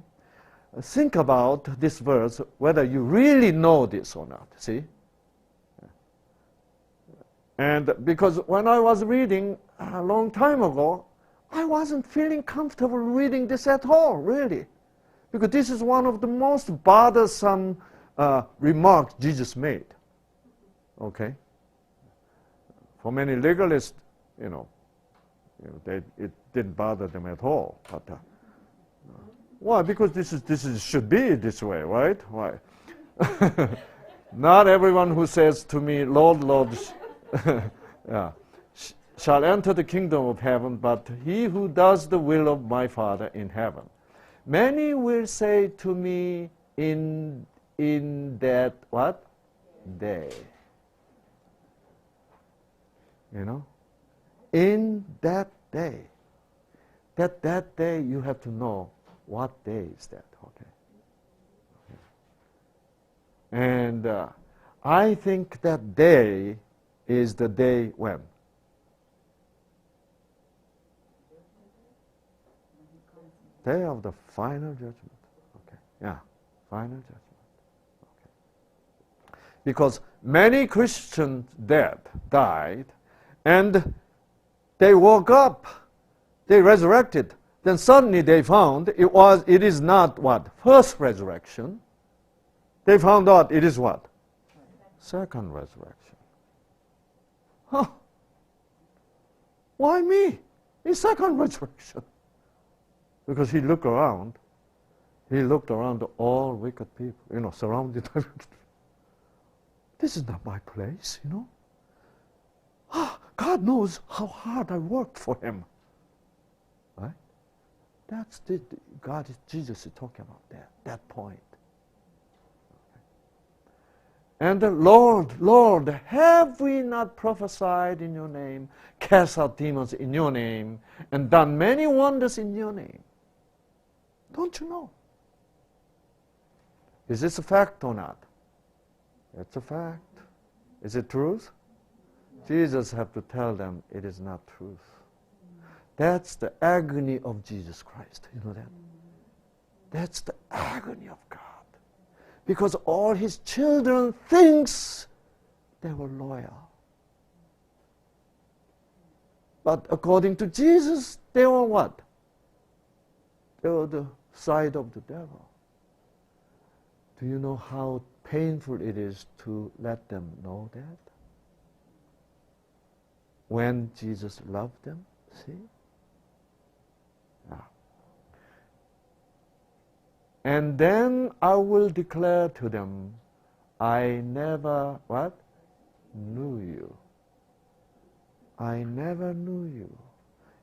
Think about this verse, whether you really know this or not. See. And because when I was reading a long time ago, I wasn't feeling comfortable reading this at all, really, because this is one of the most bothersome remarks Jesus made. Okay. For many legalists, you know, it didn't bother them at all. But why? Because this should be this way, right? Why? Not everyone who says to me, "Lord, Lord," yeah, shall enter the kingdom of heaven, but he who does the will of my Father in heaven. Many will say to me in that what? Day. You know? In that day. That day you have to know what day is that, okay? And I think that day is the day when? Day of the final judgment. Okay. Yeah, final judgment. Okay. Because many Christians died, and they woke up, they resurrected. Then suddenly they found it is not what? First resurrection. They found out it is what? Second resurrection. Huh. Why me? It's second resurrection. Because he looked around all wicked people, you know, surrounded by wicked people. This is not my place, you know. God knows how hard I worked for him. Right? That's Jesus is talking about that point. And the Lord, Lord, have we not prophesied in your name, cast out demons in your name, and done many wonders in your name? Don't you know? Is this a fact or not? It's a fact. Is it truth? Jesus have to tell them it is not truth. That's the agony of Jesus Christ. You know that? That's the agony of God. Because all his children thinks they were loyal. But according to Jesus, they were what? They were the side of the devil. Do you know how painful it is to let them know that? When Jesus loved them, see? And then I will declare to them, I never, what? Knew you. I never knew you.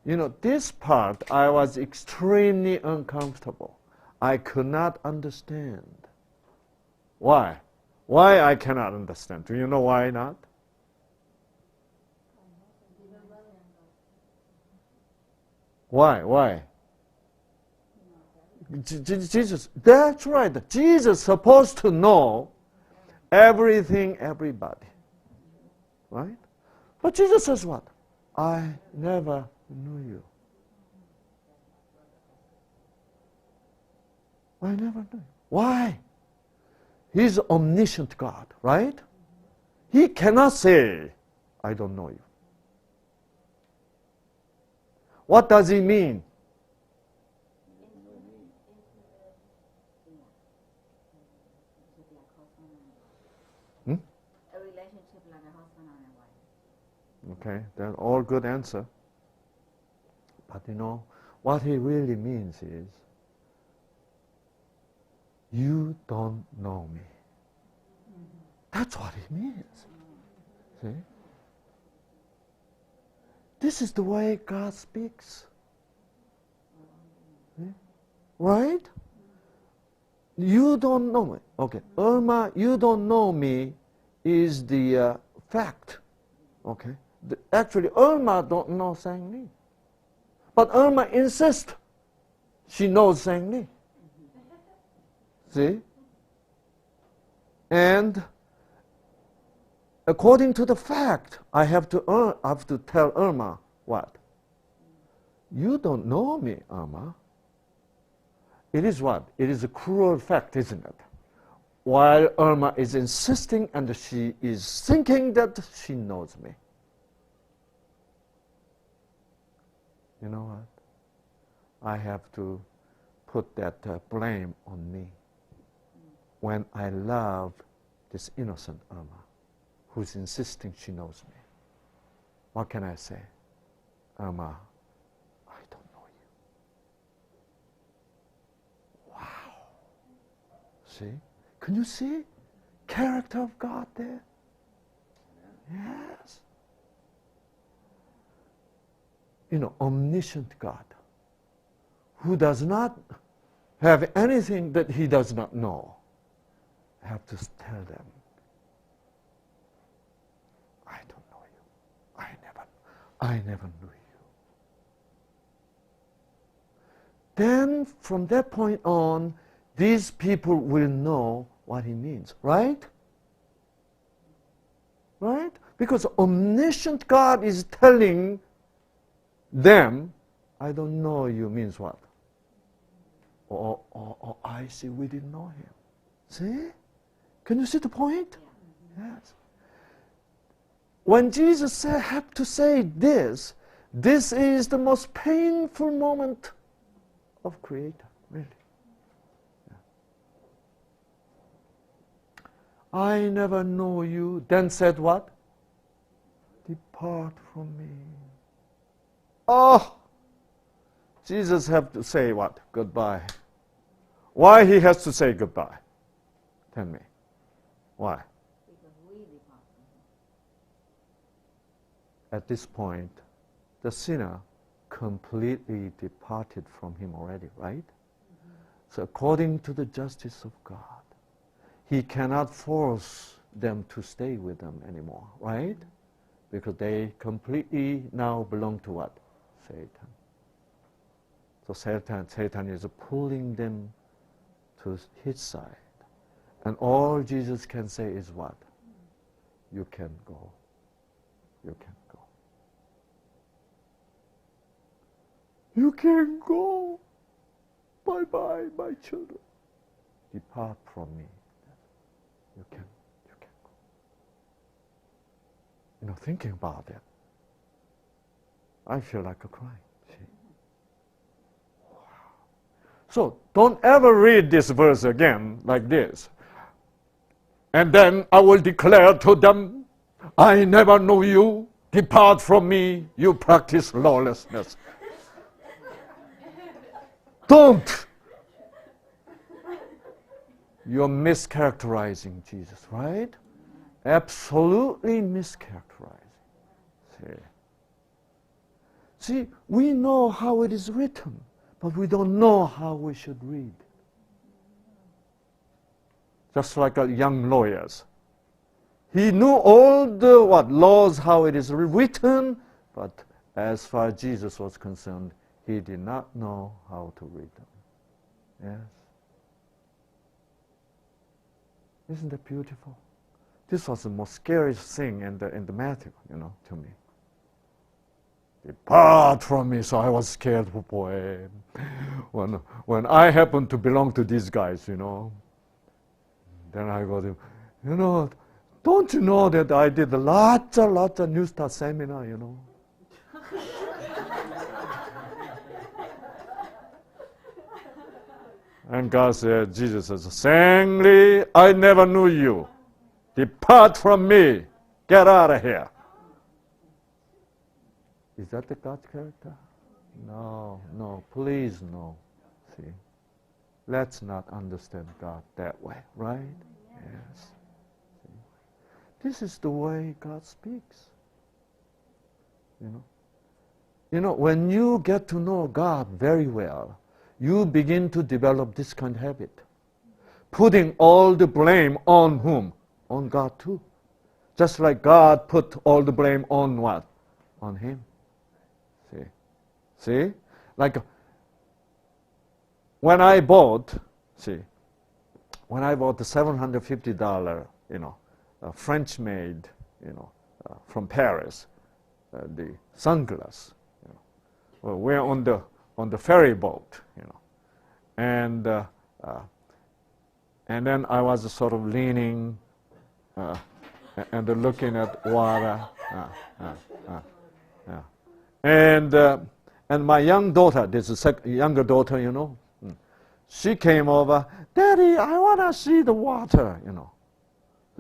You know, this part I was extremely uncomfortable. I could not understand. Why? Why I cannot understand? Do you know why not? Why? Jesus, that's right. Jesus is supposed to know everything, everybody. Right? But Jesus says what? I never knew you. I never knew you. Why? He's omniscient God, right? He cannot say, I don't know you. What does he mean? A relationship like a husband and a wife. Okay, that's all good answer. But you know, what he really means is, you don't know me. That's what he means. See? This is the way God speaks. See? Right? You don't know me. Okay, Irma, you don't know me is the fact. Okay? Actually, Irma don't know Shang Li. But Irma insists she knows Shang Li. See? And according to the fact, I have to tell Irma what? You don't know me, Irma. It is what? It is a cruel fact, isn't it? While Irma is insisting and she is thinking that she knows me. You know what? I have to put that blame on me when I love this innocent Irma who's insisting she knows me. What can I say? Irma, I don't know you. Wow. See? Can you see character of God there? Yes. You know, omniscient God who does not have anything that he does not know. I have to tell them, I don't know you. I never knew you. Then from that point on, these people will know what he means, right? Right? Because omniscient God is telling them, I don't know you means what? I see we didn't know him. See? Can you see the point? Yes. When Jesus had to say this is the most painful moment of Creator, really. Yeah. I never know you. Then said what? Depart from me. Oh! Jesus have to say what? Goodbye. Why he has to say goodbye? Tell me. Why? Because we depart from him. At this point, the sinner completely departed from him already, right? So according to the justice of God, he cannot force them to stay with them anymore, right? Because they completely now belong to what? Satan. So Satan is pulling them to his side. And all Jesus can say is what? You can go. You can go. You can go. Bye-bye, my children. Depart from me. You can go. You know, thinking about that, I feel like a crying. See? Wow. So don't ever read this verse again like this. And then I will declare to them, I never knew you. Depart from me, you practice lawlessness. Don't. You're mischaracterizing Jesus, right? Absolutely mischaracterizing. See, we know how it is written, but we don't know how we should read. Just like young lawyers. He knew all the laws, how it is written, but as far as Jesus was concerned, he did not know how to read them. Yes. Isn't that beautiful? This was the most scariest thing in the Matthew, to me. Depart from me, so I was scared, oh boy. When I happened to belong to these guys, then I go to, don't you know that I did lots of New Start seminar, And God said, Jesus says, Shang Li, I never knew you. Depart from me. Get out of here. Is that the God's character? No, please no. See, let's not understand God that way, right? Yes. See? This is the way God speaks. When you get to know God very well, you begin to develop this kind of habit. Putting all the blame on whom? On God too. Just like God put all the blame on what? On him. See? Like when I bought the $750, French-made, from Paris, the sunglass. We're on the ferry boat, and then I was sort of leaning and looking at water, and my young daughter, this is younger daughter, she came over, Daddy, I want to see the water,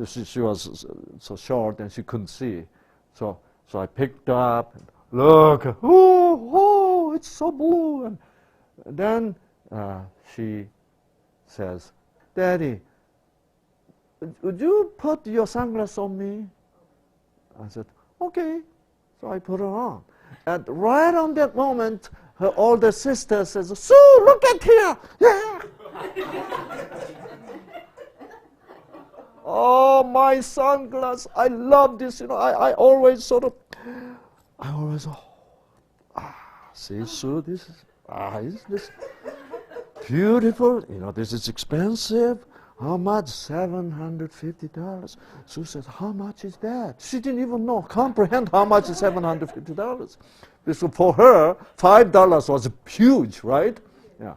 She was so short and she couldn't see, so I picked her up. Look, oh, it's so blue. And then she says, Daddy, would you put your sunglasses on me? I said, okay. So I put her on. And right on that moment, her older sister says, Sue, look at here. Yeah. Oh, my sunglasses. I love this. I always see, Sue, this is, isn't this beautiful? This is expensive. How much? $750. Sue says, how much is that? She didn't even comprehend how much is $750. So for her, $5 was huge, right? Yeah.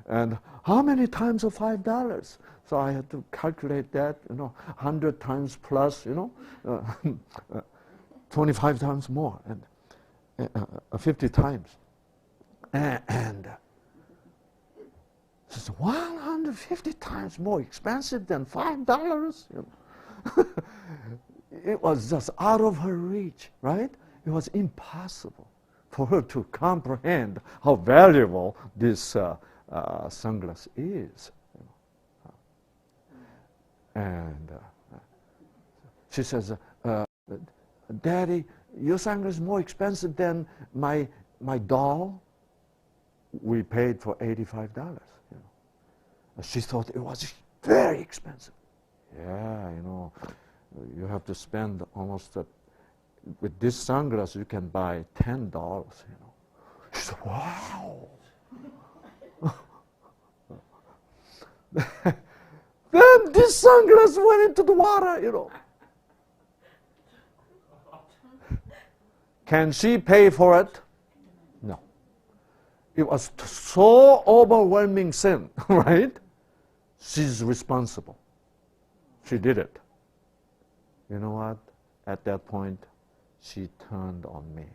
And how many times of $5? So I had to calculate that, 100 times plus, 25 times more, and 50 times. And it's 150 times more expensive than $5. It was just out of her reach, right? It was impossible for her to comprehend how valuable this sunglass is. And she says, Daddy, your sunglass is more expensive than my doll. We paid for $85. She thought it was very expensive. Yeah, You have to spend almost, with this sunglass you can buy $10, you know. She said, wow. Then this sunglass went into the water, you know. Can she pay for it? No. It was so overwhelming sin, right? She's responsible. She did it. You know what? At that point, she turned on me.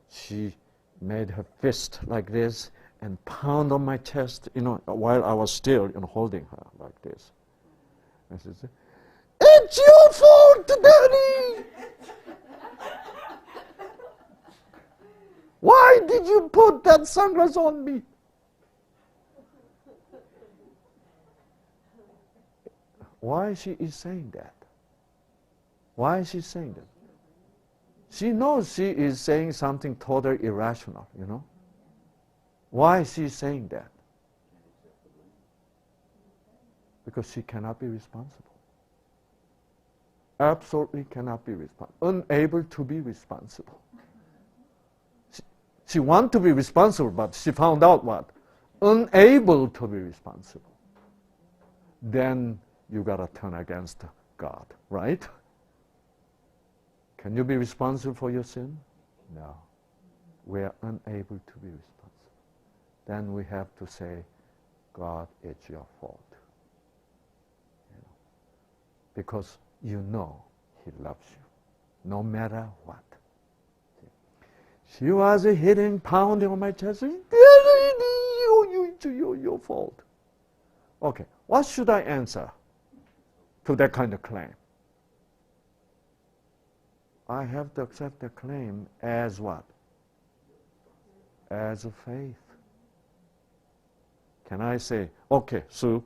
She made her fist like this and pound on my chest, you know, while I was still, you know, holding her like this. And she said, "It's your fault, Daddy! Why did you put that sunglass on me?" Why she is saying that? Why is she saying that? She knows she is saying something totally irrational, you know. Why is she saying that? Because she cannot be responsible. Absolutely cannot be responsible. Unable to be responsible. She wants to be responsible, but she found out what? Unable to be responsible. Then you got to turn against God, right? Can you be responsible for your sin? No. We are unable to be responsible. Then we have to say, God, it's your fault. You know, because you know He loves you, no matter what. She was hitting, pounding on my chest. Your fault. Okay, what should I answer to that kind of claim? I have to accept the claim as what? As a faith. Can I say, okay, Sue,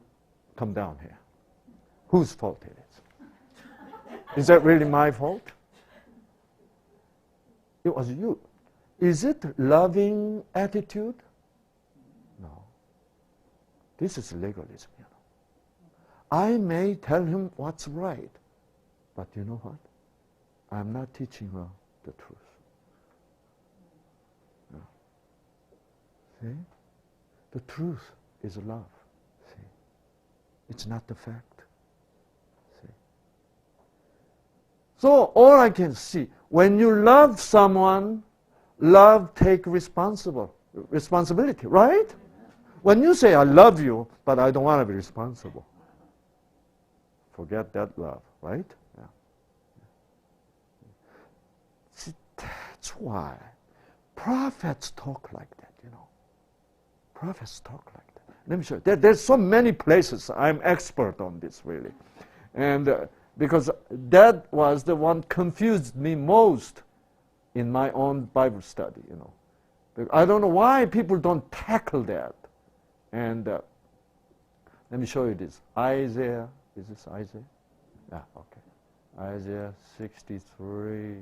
come down here. Whose fault it is? Is that really my fault? It was you. Is it loving attitude? No. This is legalism, you know. I may tell him what's right, but you know what? I'm not teaching her the truth. No. See? The truth is love. See? It's not the fact. See? So all I can see, when you love someone, love take responsibility, right? When you say, I love you, but I don't want to be responsible, forget that love, right? Yeah. See, that's why prophets talk like that, you know. Prophets talk like that. Let me show you. There's so many places. I'm expert on this, really. And because that was the one confused me most in my own Bible study, you know. I don't know why people don't tackle that. And let me show you this. Isaiah, is this Isaiah? Yeah, okay. Isaiah 63.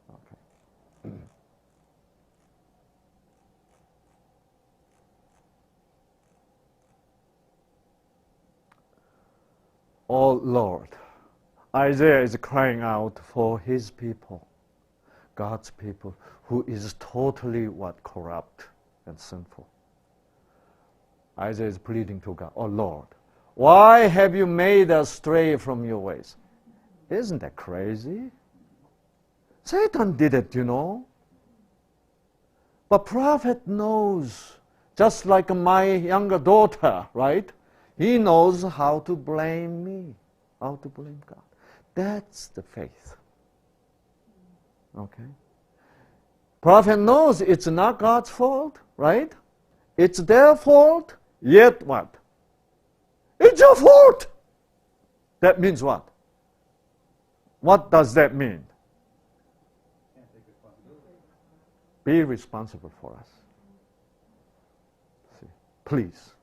Okay. Oh Lord, Isaiah is crying out for his people, God's people, who is totally what? Corrupt and sinful. Isaiah is pleading to God, oh Lord, why have you made us stray from your ways? Isn't that crazy? Satan did it, you know. But prophet knows, just like my younger daughter, right? He knows how to blame me, how to blame God. That's the faith. Okay? Prophet knows it's not God's fault, right? It's their fault, yet what? It's your fault! That means what? What does that mean? Be responsible for us. See, please.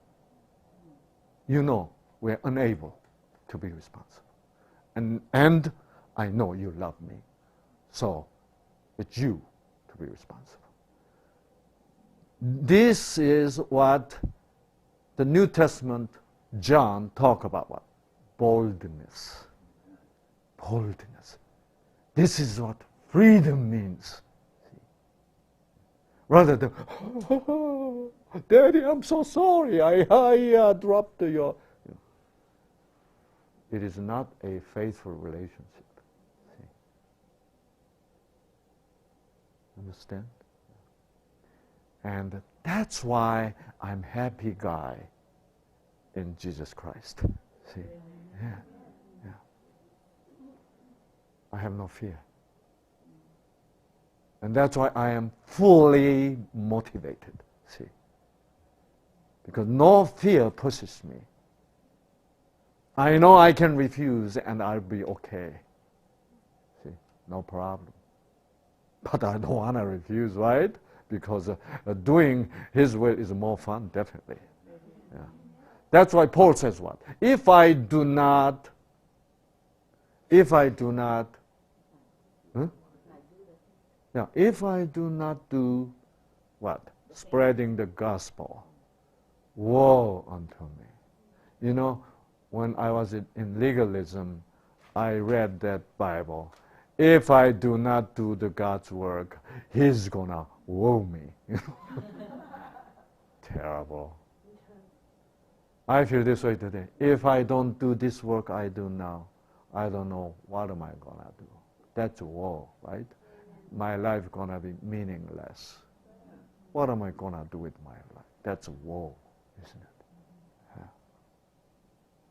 You know we're unable to be responsible. And I know you love me. So it's you to be responsible. This is what the New Testament, John, talk about what? Boldness. Boldness. This is what freedom means. Rather than, oh, Daddy, I'm so sorry. I dropped your. It is not a faithful relationship. See? Understand? And that's why I'm happy guy in Jesus Christ. See? Yeah. Yeah. I have no fear. And that's why I am fully motivated. See? Because no fear pushes me. I know I can refuse and I'll be okay. See? No problem. But I don't want to refuse, right? Because doing His will is more fun, definitely. Yeah. That's why Paul says what? If I do not, huh? Yeah, if I do not do what? Spreading the gospel. Woe unto me. You know, when I was in legalism, I read that Bible. If I do not do the God's work, He's gonna woe me. Terrible. I feel this way today. If I don't do this work I do now, I don't know what am I gonna do. That's a woe, right? My life gonna be meaningless. What am I gonna do with my life? That's a woe, isn't it? Yeah.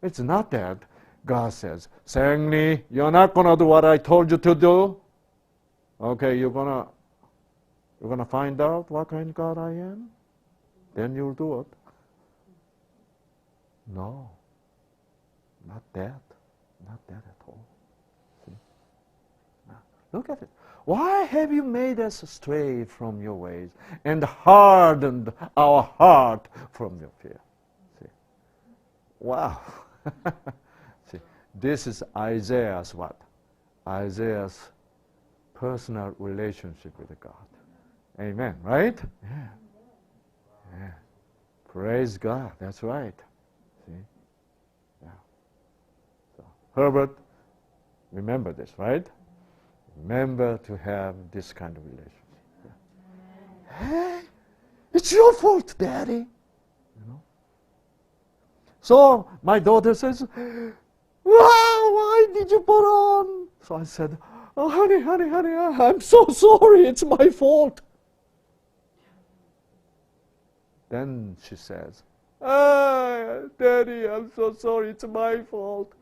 It's not that God says, Shang Li, you're not gonna do what I told you to do. Okay, you're gonna find out what kind of God I am. Then you'll do it. No, not that. Not that at all. See? Now, look at it. Why have you made us stray from your ways and hardened our heart from your fear? See? Wow. See, this is Isaiah's what? Isaiah's personal relationship with God. Amen, right? Yeah. Yeah. Praise God. That's right. See? Yeah. So, Herbert, remember this, right? Remember to have this kind of relationship. Yeah. Hey, it's your fault, Daddy. You know. So my daughter says, "Wow, why did you put on?" So I said, "Oh, honey, I'm so sorry. It's my fault." Then she says, Daddy, I'm so sorry. It's my fault.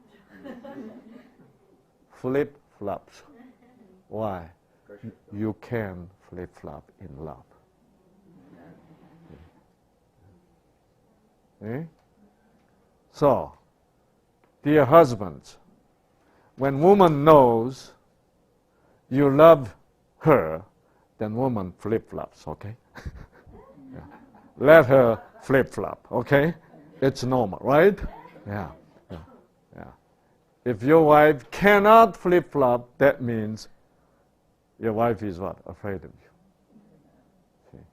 Flip-flops. Why? You can flip-flop in love. Eh? So, dear husbands, when woman knows you love her, then woman flip-flops, okay? Yeah. Let her flip-flop, okay? It's normal, right? Yeah. Yeah. Yeah. If your wife cannot flip-flop, that means your wife is what? Afraid of you. See?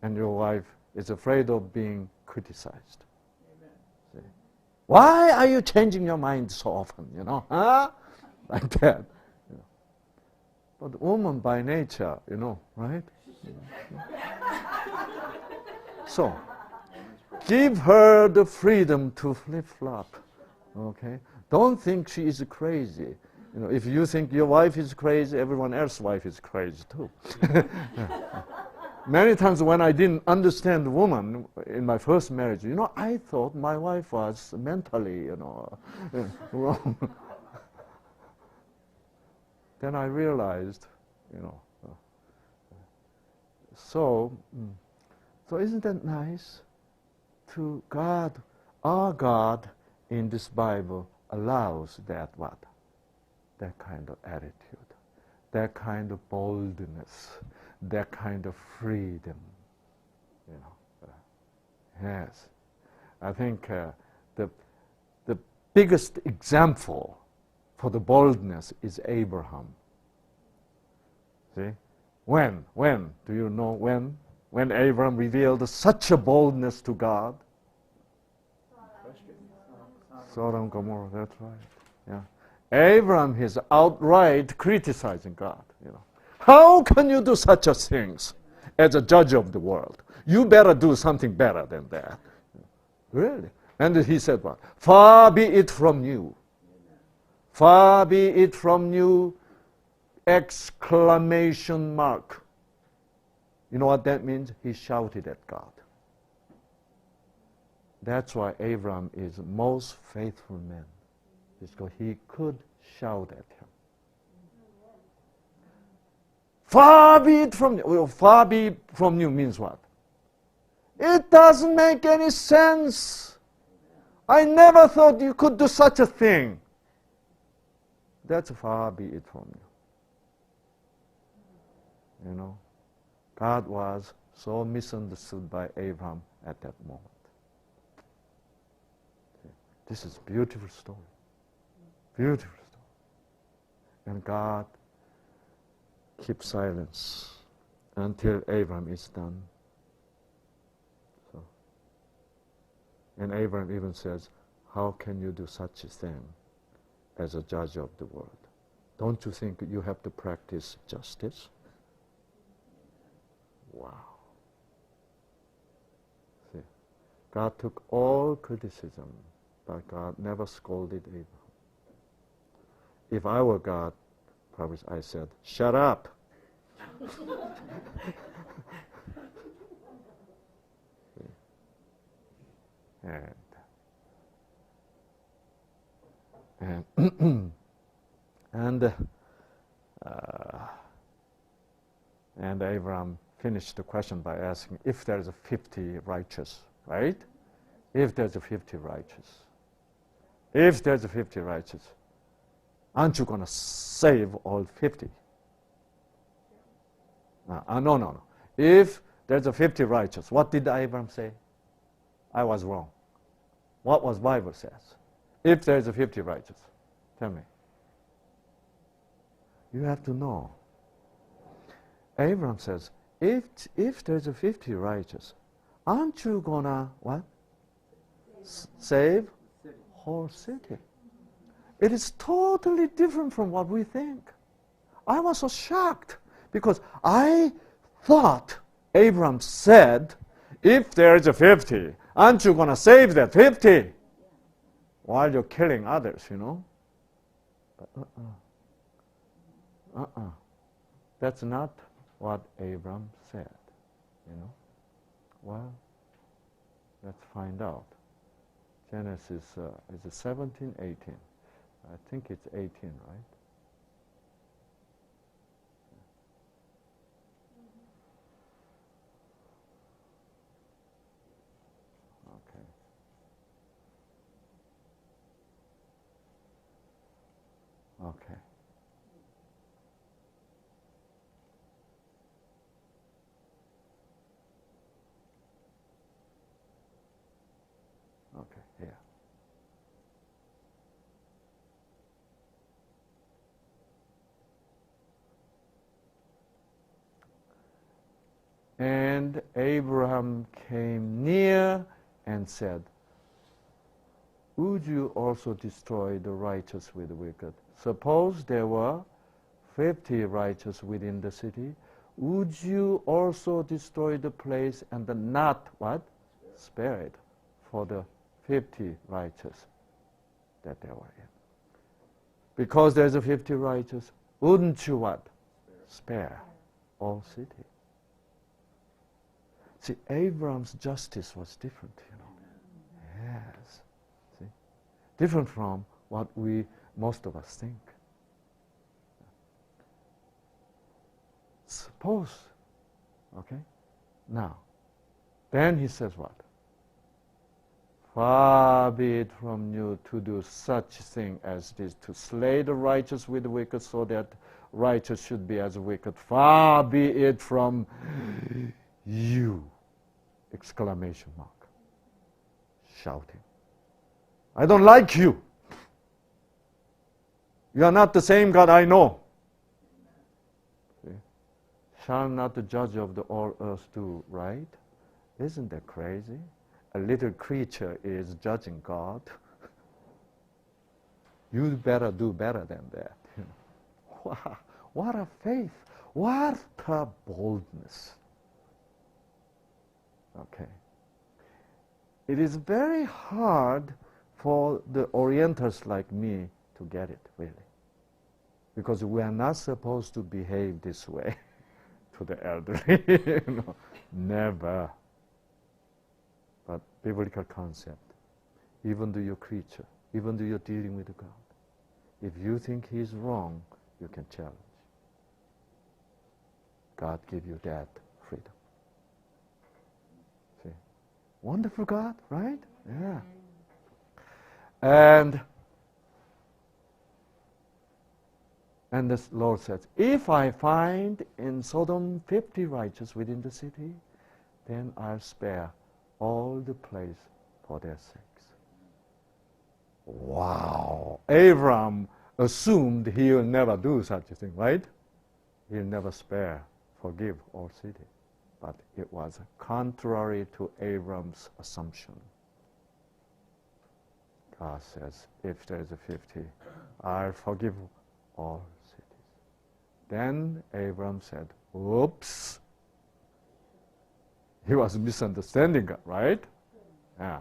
And your wife is afraid of being criticized. See? Why are you changing your mind so often, you know? Huh? Like that. You know. But woman by nature, you know, right? So, give her the freedom to flip-flop, okay? Don't think she is crazy. You know, if you think your wife is crazy, everyone else's wife is crazy too. Many times when I didn't understand the woman in my first marriage, you know, I thought my wife was mentally, you know, wrong. Then I realized, you know, so isn't that nice? To God, our God in this Bible allows that what? That kind of attitude, that kind of boldness, that kind of freedom, you know. Yes, I think the biggest example for the boldness is Abraham. See, when do you know when? When Abraham revealed such a boldness to God, Sodom and Gomorrah, that's right. Yeah. Abraham is outright criticizing God. How can you do such a things as a judge of the world? You better do something better than that. Really? And he said what? Far be it from you. Far be it from you, exclamation mark. You know what that means? He shouted at God. That's why Abraham is the most faithful man. Because he could shout at him. Far be it from you. Well, far be from you means what? It doesn't make any sense. I never thought you could do such a thing. That's far be it from you. God was so misunderstood by Abraham at that moment. This is a beautiful story. Beautiful story. And God keeps silence until Abraham is done. And Abraham even says, how can you do such a thing as a judge of the world? Don't you think you have to practice justice? Wow. See, God took all criticism, but God never scolded Abraham. If I were God, probably I said, shut up. And Abraham finished the question by asking if there's a 50 righteous, right? If there's a 50 righteous. If there's a 50 righteous, aren't you going to save all 50? No. If there's a 50 righteous, what did Abraham say? I was wrong. What was Bible says? If there's a 50 righteous, tell me. You have to know. Abraham says, if there's a 50 righteous, aren't you gonna what? Save whole city. It is totally different from what we think. I was so shocked because I thought Abraham said, if there's a 50, aren't you gonna save that 50? While you're killing others, But that's not what Abraham said, Well, let's find out. Genesis is it 17, 18? I think it's 18, right? Okay. Okay, here. And Abraham came near and said, would you also destroy the righteous with the wicked? Suppose there were 50 righteous within the city. Would you also destroy the place and not what? Spare it for the 50 righteous that they were in. Because there's a 50 righteous, wouldn't you what? Spare all city. See, Abraham's justice was different, Yes. See? Different from what most of us think. Suppose, okay? Now, then he says what? Far be it from you to do such thing as this, to slay the righteous with the wicked, so that righteous should be as wicked. Far be it from you! Exclamation mark. Shouting. I don't like you. You are not the same God I know. See? Shall not the judge of the all earth do right? Isn't that crazy? A little creature is judging God. You better do better than that. Wow, what a faith. What a boldness. Okay. It is very hard for the Orientals like me to get it, really. Because we are not supposed to behave this way to the elderly. Never. But biblical concept. Even though you're a creature, even though you're dealing with God, if you think He's wrong, you can challenge. God give you that freedom. See? Wonderful God, right? Yeah. And the Lord says, if I find in Sodom 50 righteous within the city, then I'll spare all the place for their sakes. Wow. Abraham assumed he will never do such a thing, right? He'll never spare, forgive all city. But it was contrary to Abraham's assumption. God says, if there is a 50, I'll forgive all cities. Then Abraham said, oops. He was misunderstanding God, right? Yeah.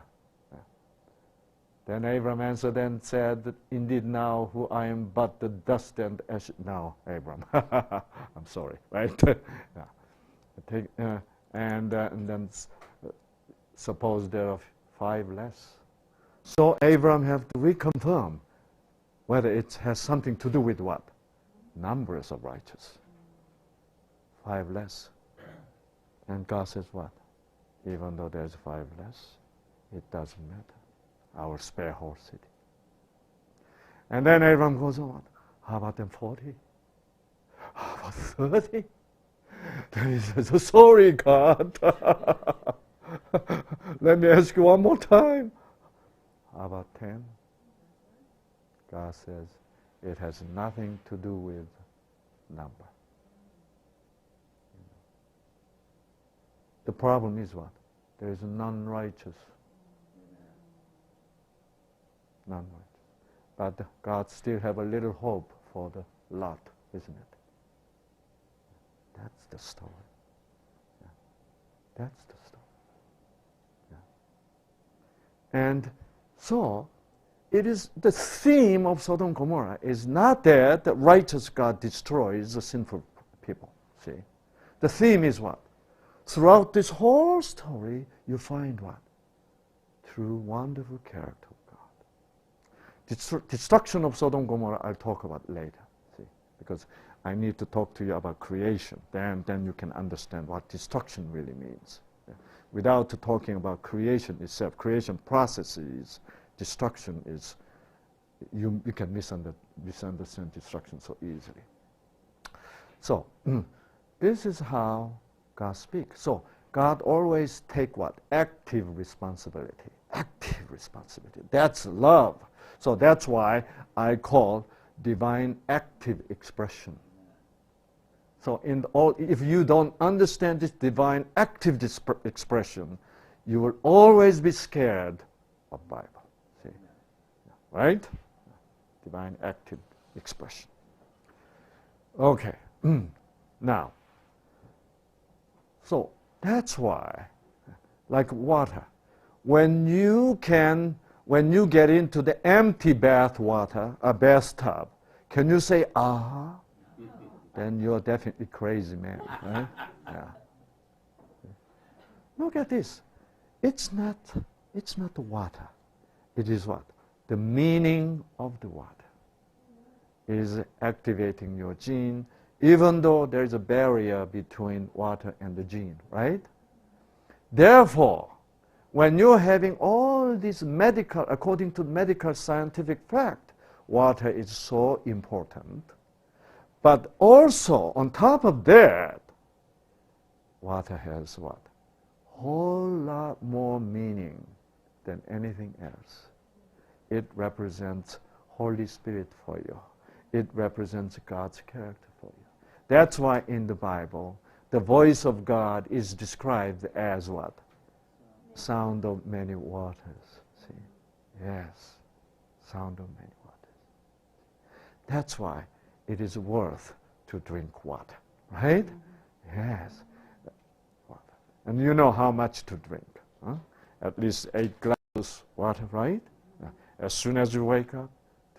Then Abraham answered and said, indeed now who I am but the dust and ash. Now, Abraham, I'm sorry, right? Yeah. And then suppose there are 5 less. So Abraham have to reconfirm whether it has something to do with what? Numbers of righteous. 5 less. And God says what? Even though there's 5 less, it doesn't matter. I will spare whole city. And then Abraham goes on. How about them 40? How about 30? Then he says, sorry, God. Let me ask you one more time. How about 10? God says, it has nothing to do with number. The problem is what? There is none righteous. None righteous. But God still have a little hope for the lot, isn't it? That's the story. Yeah. That's the story. Yeah. And so, it is the theme of Sodom and Gomorrah is not that the righteous God destroys the sinful people. See? The theme is what? Throughout this whole story, you find what? True, wonderful character of God. Destruction of Sodom and Gomorrah, I'll talk about later. See? Because I need to talk to you about creation. Then you can understand what destruction really means. Yeah. Without talking about creation itself, creation processes, destruction is, you can misunderstand destruction so easily. So, this is how God speaks. So, God always take what? Active responsibility. Active responsibility. That's love. So that's why I call divine active expression. So if you don't understand this divine active expression, you will always be scared of Bible. See? Right? Divine active expression. Okay. Now, so that's why, like water, when you get into the empty bathtub, can you say, ah? Then you're definitely crazy, man. Right? Yeah. Look at this. It's not the water. It is what? The meaning of the water. It is activating your gene, even though there is a barrier between water and the gene, right? Therefore, when you're having all these according to medical scientific fact, water is so important. But also, on top of that, water has what? Whole lot more meaning than anything else. It represents Holy Spirit for you. It represents God's character for you. That's why in the Bible, the voice of God is described as what? Sound of many waters. See? Yes. Sound of many waters. That's why it is worth to drink water, right? Yes. Water. And you know how much to drink. Huh? At least 8 glasses water, right? As soon as you wake up,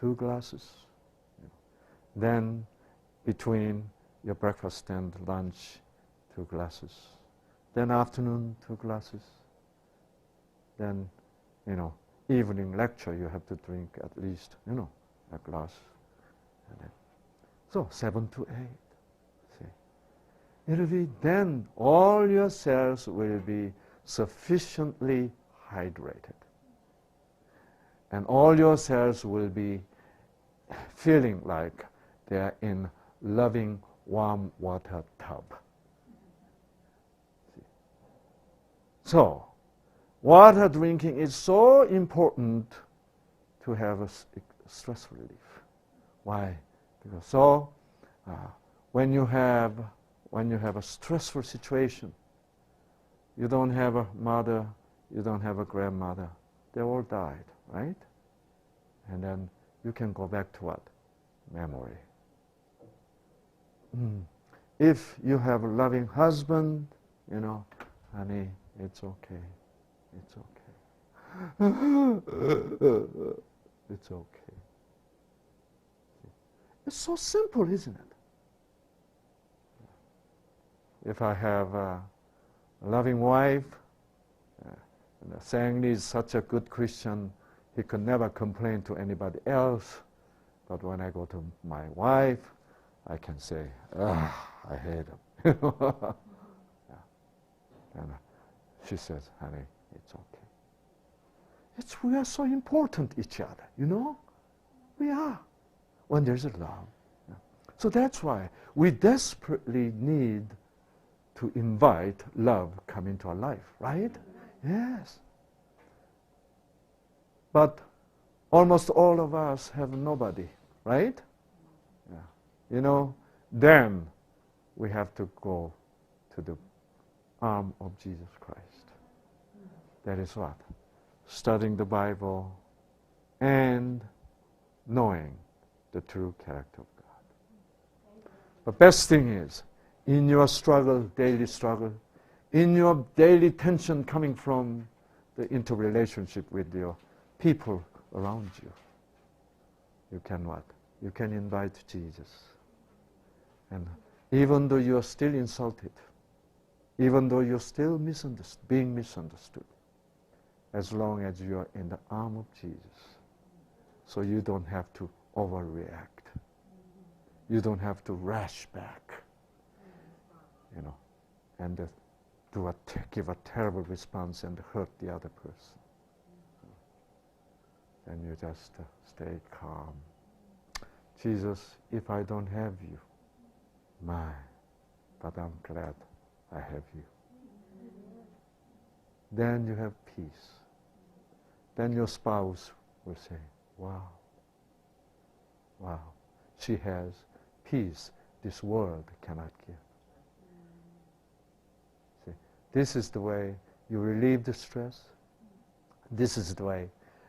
2 glasses. Then between your breakfast and lunch, 2 glasses. Then afternoon, 2 glasses. Then, evening lecture, you have to drink at least, a glass. So 7 to 8. See, it'll be then all your cells will be sufficiently hydrated, and all your cells will be feeling like they are in loving warm water tub. See? So, water drinking is so important to have a stress relief. Why? Because when you have a stressful situation, you don't have a mother, you don't have a grandmother, they all died, right? And then you can go back to what? Memory. If you have a loving husband, honey, it's okay. It's okay. It's okay. It's so simple, isn't it? If I have a loving wife, Shang Li is such a good Christian, he could never complain to anybody else. But when I go to my wife, I can say, I hate him. And she says, honey, it's okay. We are so important each other, We are. When there's a love. So that's why we desperately need to invite love come into our life, right? Yes. But almost all of us have nobody, right? Yeah. Then we have to go to the arm of Jesus Christ. That is what? Studying the Bible and knowing the true character of God. The best thing is, in your struggle, daily struggle, in your daily tension coming from the interrelationship with your people around you, you can what? You can invite Jesus. And even though you are still insulted, even though you're still being misunderstood, as long as you are in the arm of Jesus, so you don't have to overreact. You don't have to rush back, and give a terrible response and hurt the other person. And you just stay calm. Jesus, if I don't have you, but I'm glad I have you. Then you have peace. Then your spouse will say, wow, she has peace this world cannot give. See, this is the way you relieve the stress. This is the way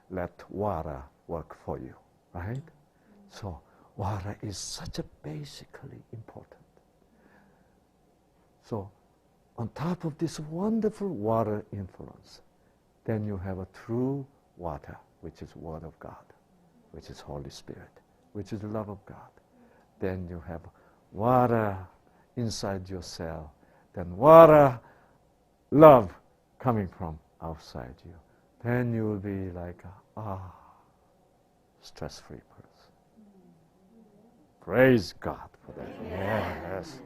let water work for you, right? So water is such a basically important. So on top of this wonderful water influence, then you have a true water, which is Word of God, which is Holy Spirit, which is the love of God. Then you have water inside your cell. Then water, love coming from outside you. Then you will be like stress-free person. Praise God for that. Yes.